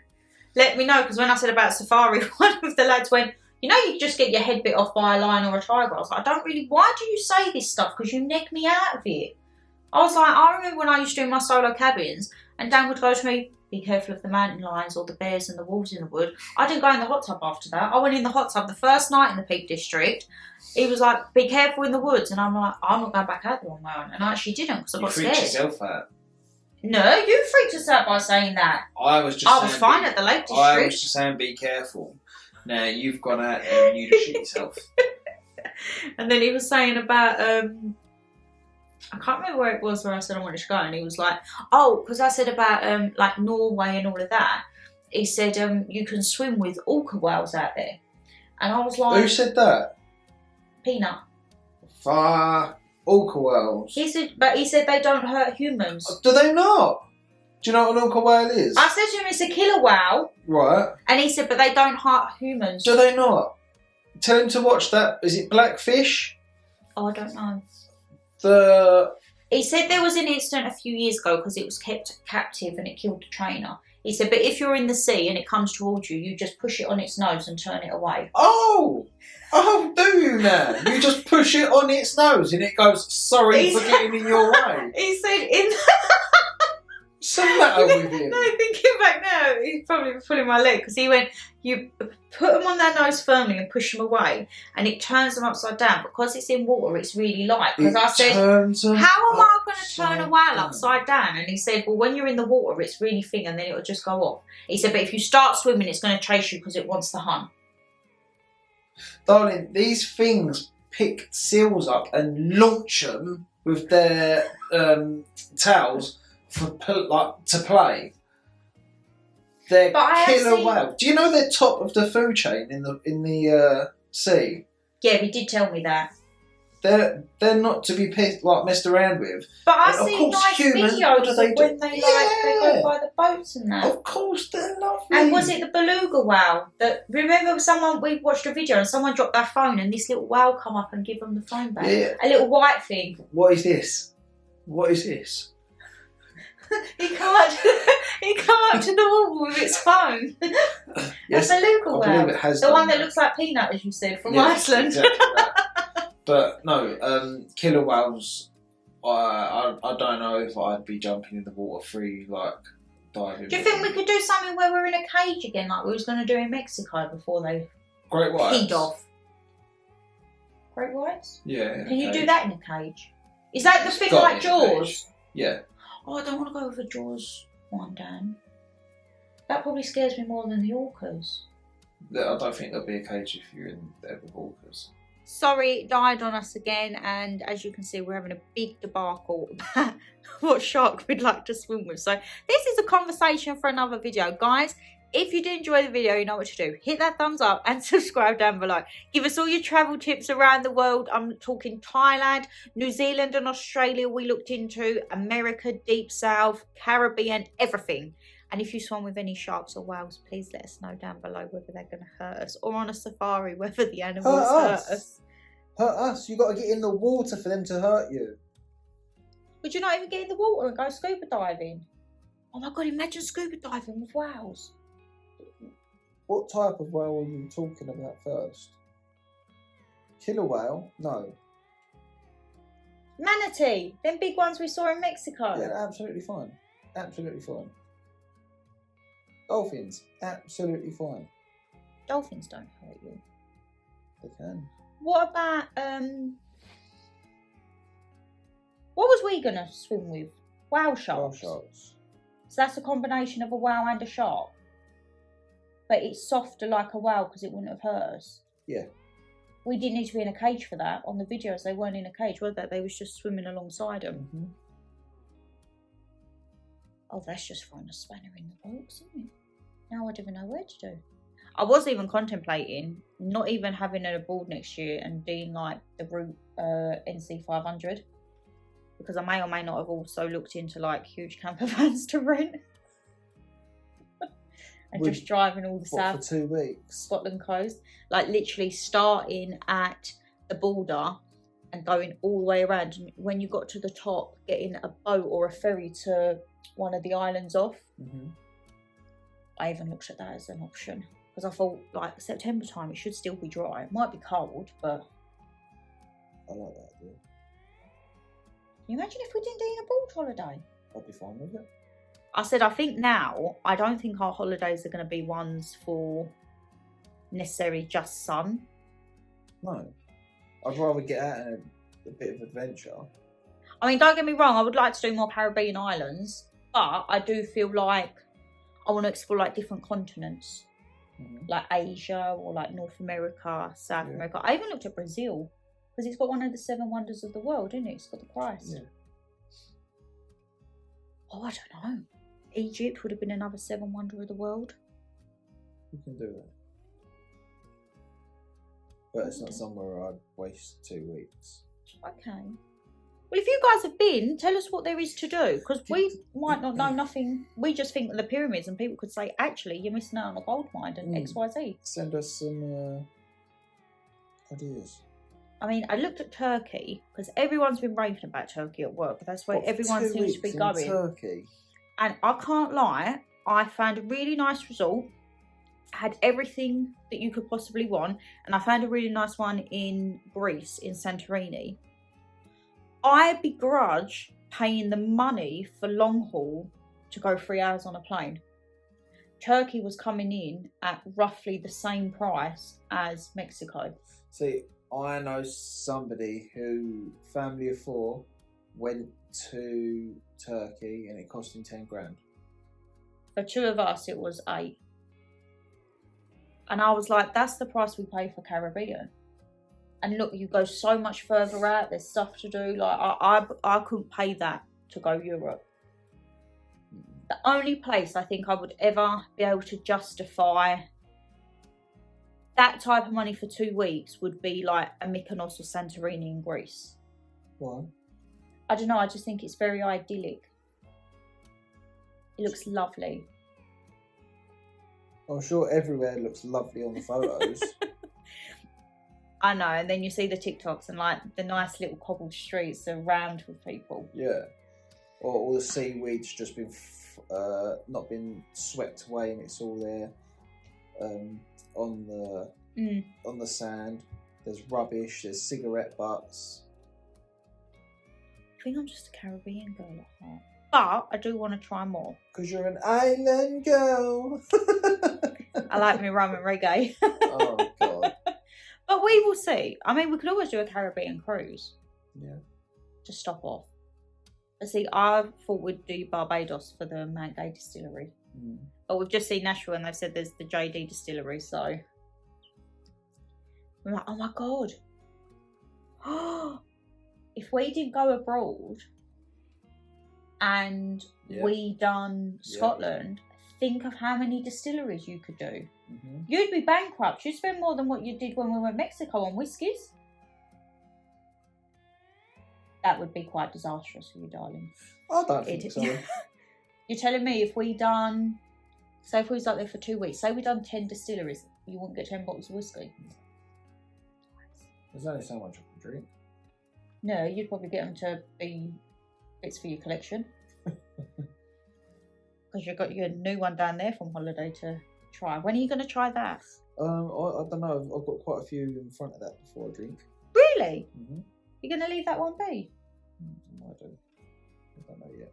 Speaker 1: Let me know, because when I said about safari, one of the lads went, you know, you just get your head bit off by a lion or a tiger. I was like, I don't really, why do you say this stuff? Because you neg me out of it. I was like, I remember when I used to do my solo cabins, and Dan would go to me, be careful of the mountain lions or the bears and the wolves in the wood. I didn't go in the hot tub after that. I went in the hot tub the first night in the Peak District. He was like, be careful in the woods. And I'm like, I'm not going back out there on my own. And I actually didn't because I got scared.
Speaker 3: You freaked yourself out.
Speaker 1: No, you freaked us out by saying that.
Speaker 3: I was
Speaker 1: fine at the Lake District.
Speaker 3: I was just saying be careful. Now you've gone out there and you just shit yourself.
Speaker 1: And then he was saying about, I can't remember where it was where I said I wanted to go, and he was like, oh, because I said about like Norway and all of that. He said you can swim with orca whales out there. And I was like,
Speaker 2: Who said that?
Speaker 1: Peanut.
Speaker 2: Orca whales.
Speaker 1: He said they don't hurt humans.
Speaker 2: Do they not? Do you know what an orca whale is?
Speaker 1: I said to him it's a killer whale.
Speaker 2: Right.
Speaker 1: And he said, but they don't hurt humans.
Speaker 2: Do they not? Tell him to watch that. Is it Blackfish?
Speaker 1: Oh, I don't know.
Speaker 2: He
Speaker 1: said there was an incident a few years ago because it was kept captive and it killed the trainer. He said, but if you're in the sea and it comes towards you, you just push it on its nose and turn it away.
Speaker 2: Oh, do you now? You just push it on its nose and it goes, sorry for getting in your way.
Speaker 1: He said,
Speaker 2: What's the matter with him?
Speaker 1: No, thinking back now, he's probably pulling my leg because he went, you put them on their nose firmly and push them away, and it turns them upside down. Because it's in water, it's really light. Because I said, how am I going to turn a whale upside down? And he said, well, when you're in the water, it's really thin and then it'll just go off. He said, but if you start swimming, it's going to chase you because it wants to hunt.
Speaker 2: Darling, these things pick seals up and launch them with their tails to play. They're killer whales. Do you know they're top of the food chain in the sea?
Speaker 1: Yeah, he did tell me that.
Speaker 2: They're not to be messed around with.
Speaker 1: But I see nice videos of when they go by the boats and that.
Speaker 2: Of course, they're lovely.
Speaker 1: And was it the beluga whale? Remember we watched a video and someone dropped their phone and this little whale come up and give them the phone back?
Speaker 2: Yeah.
Speaker 1: A little white thing.
Speaker 2: What is this? What is this?
Speaker 1: He come up to the wall with its phone.
Speaker 2: Yes,
Speaker 1: a beluga whale.
Speaker 2: It has
Speaker 1: the one that looks like Peanut, as you said, from Iceland.
Speaker 2: Exactly that. But no, killer whales. I don't know if I'd be jumping in the water free, like diving.
Speaker 1: Do you think we could do something where we're in a cage again, like we was going to do in Mexico before they
Speaker 2: Great whites?
Speaker 1: peed off? Great whites?
Speaker 2: Yeah.
Speaker 1: Can you do that in a cage? Is that the thing like Jaws?
Speaker 2: Yeah.
Speaker 1: Oh, I don't want to go with a Jaws one, Dan. That probably scares me more than the orcas.
Speaker 2: I don't think there'll be a cage if you're in there with orcas.
Speaker 1: Sorry, it died on us again, and as you can see, we're having a big debacle about what shark we'd like to swim with. So this is a conversation for another video. Guys, if you did enjoy the video, you know what to do. Hit that thumbs up and subscribe down below. Give us all your travel tips around the world. I'm talking Thailand, New Zealand and Australia we looked into, America, Deep South, Caribbean, everything. And if you swam with any sharks or whales, please let us know down below whether they're going to hurt us, or on a safari, whether the animals hurt us.
Speaker 2: Hurt us? You got to get in the water for them to hurt you.
Speaker 1: Would you not even get in the water and go scuba diving? Oh my God, imagine scuba diving with whales.
Speaker 2: What type of whale are you talking about first? Killer whale? No.
Speaker 1: Manatee, them big ones we saw in Mexico.
Speaker 2: Yeah, absolutely fine. Absolutely fine. Dolphins, absolutely fine.
Speaker 1: Dolphins don't hurt you.
Speaker 2: They can.
Speaker 1: What about what was we gonna swim with? Whale sharks.
Speaker 2: Whale sharks.
Speaker 1: So that's a combination of a whale and a shark. But it's softer like a whale because it wouldn't have hurt us.
Speaker 2: Yeah.
Speaker 1: We didn't need to be in a cage for that. On the videos, they weren't in a cage, were they? They was just swimming alongside them.
Speaker 2: Mm-hmm.
Speaker 1: Oh, that's just throwing a spanner in the works, isn't it? Now I don't even know where to do. I was even contemplating not even having an abroad next year and doing like the route NC 500, because I may or may not have also looked into like huge camper vans to rent and just driving all the south
Speaker 2: for 2 weeks?
Speaker 1: Scotland coast, like literally starting at the border and going all the way around. And when you got to the top, getting a boat or a ferry to one of the islands off.
Speaker 2: Mm-hmm.
Speaker 1: I even looked at that as an option because I thought like September time it should still be dry. It might be cold, but
Speaker 2: I like that idea.
Speaker 1: Can you imagine if we didn't do an abroad holiday?
Speaker 2: I'd be fine with it.
Speaker 1: I said I think now I don't think our holidays are going to be ones for necessarily just sun.
Speaker 2: No, I'd rather get out and a bit of adventure.
Speaker 1: I mean, don't get me wrong, I would like to do more Caribbean islands, but I do feel like I want to explore like different continents, like Asia or like North America, South America. I even looked at Brazil because it's got one of the 7 wonders of the world, isn't it? It's got the Christ.
Speaker 2: Yeah.
Speaker 1: Oh, I don't know. Egypt would have been another 7 wonder of the world.
Speaker 2: We can do that. But it's not somewhere I'd waste 2 weeks.
Speaker 1: Okay. Well, if you guys have been, tell us what there is to do, because we might not know nothing. We just think of the pyramids, and people could say, actually, you're missing out on a gold mine and XYZ.
Speaker 2: Send us some ideas.
Speaker 1: I mean, I looked at Turkey, because everyone's been raving about Turkey at work, but that's where everyone seems to be going.
Speaker 2: Turkey.
Speaker 1: And I can't lie, I found a really nice resort, had everything that you could possibly want, and I found a really nice one in Greece, in Santorini. I begrudge paying the money for long haul to go 3 hours on a plane. Turkey was coming in at roughly the same price as Mexico.
Speaker 2: See, I know somebody who, family of 4, went to Turkey and it cost him 10 grand.
Speaker 1: For 2 of us, it was 8. And I was like, that's the price we pay for Caribbean. And look, you go so much further out, there's stuff to do. Like, I couldn't pay that to go Europe. The only place I think I would ever be able to justify that type of money for 2 weeks would be like a Mykonos or Santorini in Greece.
Speaker 2: Why?
Speaker 1: I don't know, I just think it's very idyllic. It looks lovely.
Speaker 2: I'm sure everywhere looks lovely on the photos.
Speaker 1: I know, and then you see the TikToks and like the nice little cobbled streets are rammed with people.
Speaker 2: Yeah. Or all the seaweed's just been not been swept away and it's all there on the sand. There's rubbish, there's cigarette butts.
Speaker 1: I think I'm just a Caribbean girl at heart. But I do want to try more.
Speaker 2: Because you're an island girl.
Speaker 1: I like me rum and reggae.
Speaker 2: Oh, God.
Speaker 1: But we will see. I mean, we could always do a Caribbean cruise.
Speaker 2: Yeah.
Speaker 1: Just stop off. But see, I thought we'd do Barbados for the Mount Gay distillery.
Speaker 2: Mm.
Speaker 1: But we've just seen Nashville and they've said there's the JD distillery, so we're like, oh my God. If we did go abroad and we done Scotland, think of how many distilleries you could do. Mm-hmm. You'd be bankrupt. You'd spend more than what you did when we went to Mexico on whiskies. That would be quite disastrous for you, darling.
Speaker 2: I don't think so.
Speaker 1: You're telling me if we done, say if we was like there for 2 weeks, say we done 10 distilleries, you wouldn't get 10 bottles of whiskey?
Speaker 2: There's only so much I can drink.
Speaker 1: No, you'd probably get them to be bits for your collection. Because you've got your new one down there from holiday to try. When are you going to try that?
Speaker 2: I don't know. I've got quite a few in front of that before I drink.
Speaker 1: Really?
Speaker 2: Mm-hmm.
Speaker 1: You're going to leave that one be?
Speaker 2: I don't know yet.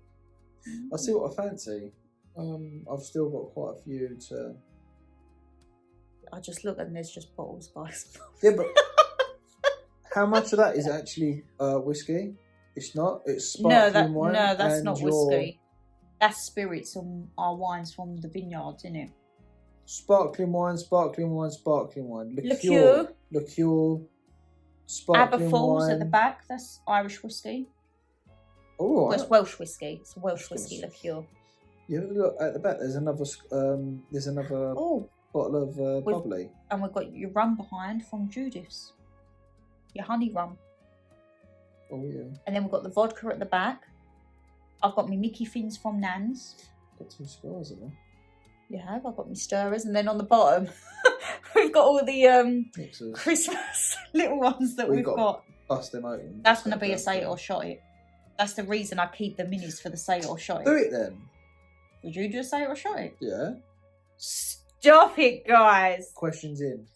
Speaker 2: I see what I fancy. I've still got quite a few to...
Speaker 1: I just look and there's just bottles, guys.
Speaker 2: Yeah, but how much of that is actually whiskey? It's not. It's sparkling wine.
Speaker 1: No, that's not whiskey. That's spirits and our wines from the vineyards, isn't it?
Speaker 2: Sparkling wine, sparkling wine, sparkling wine.
Speaker 1: Liqueur.
Speaker 2: Sparkling
Speaker 1: Aberfoyle's
Speaker 2: wine.
Speaker 1: at the back. That's Irish whiskey.
Speaker 2: Oh,
Speaker 1: well, it's Welsh whiskey. It's a Welsh whiskey liqueur.
Speaker 2: Yeah, look at the back. There's another bottle of bubbly.
Speaker 1: And we've got your rum behind from Judith's. Your honey rum.
Speaker 2: Oh yeah.
Speaker 1: And then we've got the vodka at the back. I've got my Mickey Fins from Nan's.
Speaker 2: Got 2 cigars in there.
Speaker 1: You have. I've got my stirrers, and then on the bottom we've got all the
Speaker 2: Mixers.
Speaker 1: Christmas little ones that we've got.
Speaker 2: Bust them open.
Speaker 1: That's going to be a say it or shot it. That's the reason I keep the minis for the say it or shot it.
Speaker 2: Do it then.
Speaker 1: Would you do a say it or shot it?
Speaker 2: Yeah.
Speaker 1: Stop it, guys.
Speaker 2: Questions in.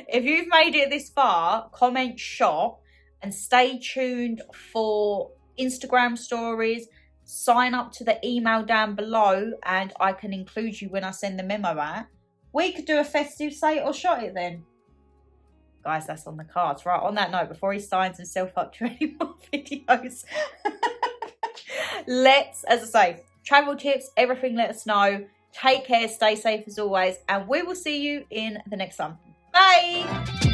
Speaker 1: If you've made it this far, comment shot and stay tuned for Instagram stories. Sign up to the email down below and I can include you when I send the memo out. We could do a festive say it or shot it then. Guys, that's on the cards. Right, on that note, before he signs himself up to any more videos, let's, as I say, travel tips, everything, let us know. Take care, stay safe as always, and we will see you in the next one. Bye!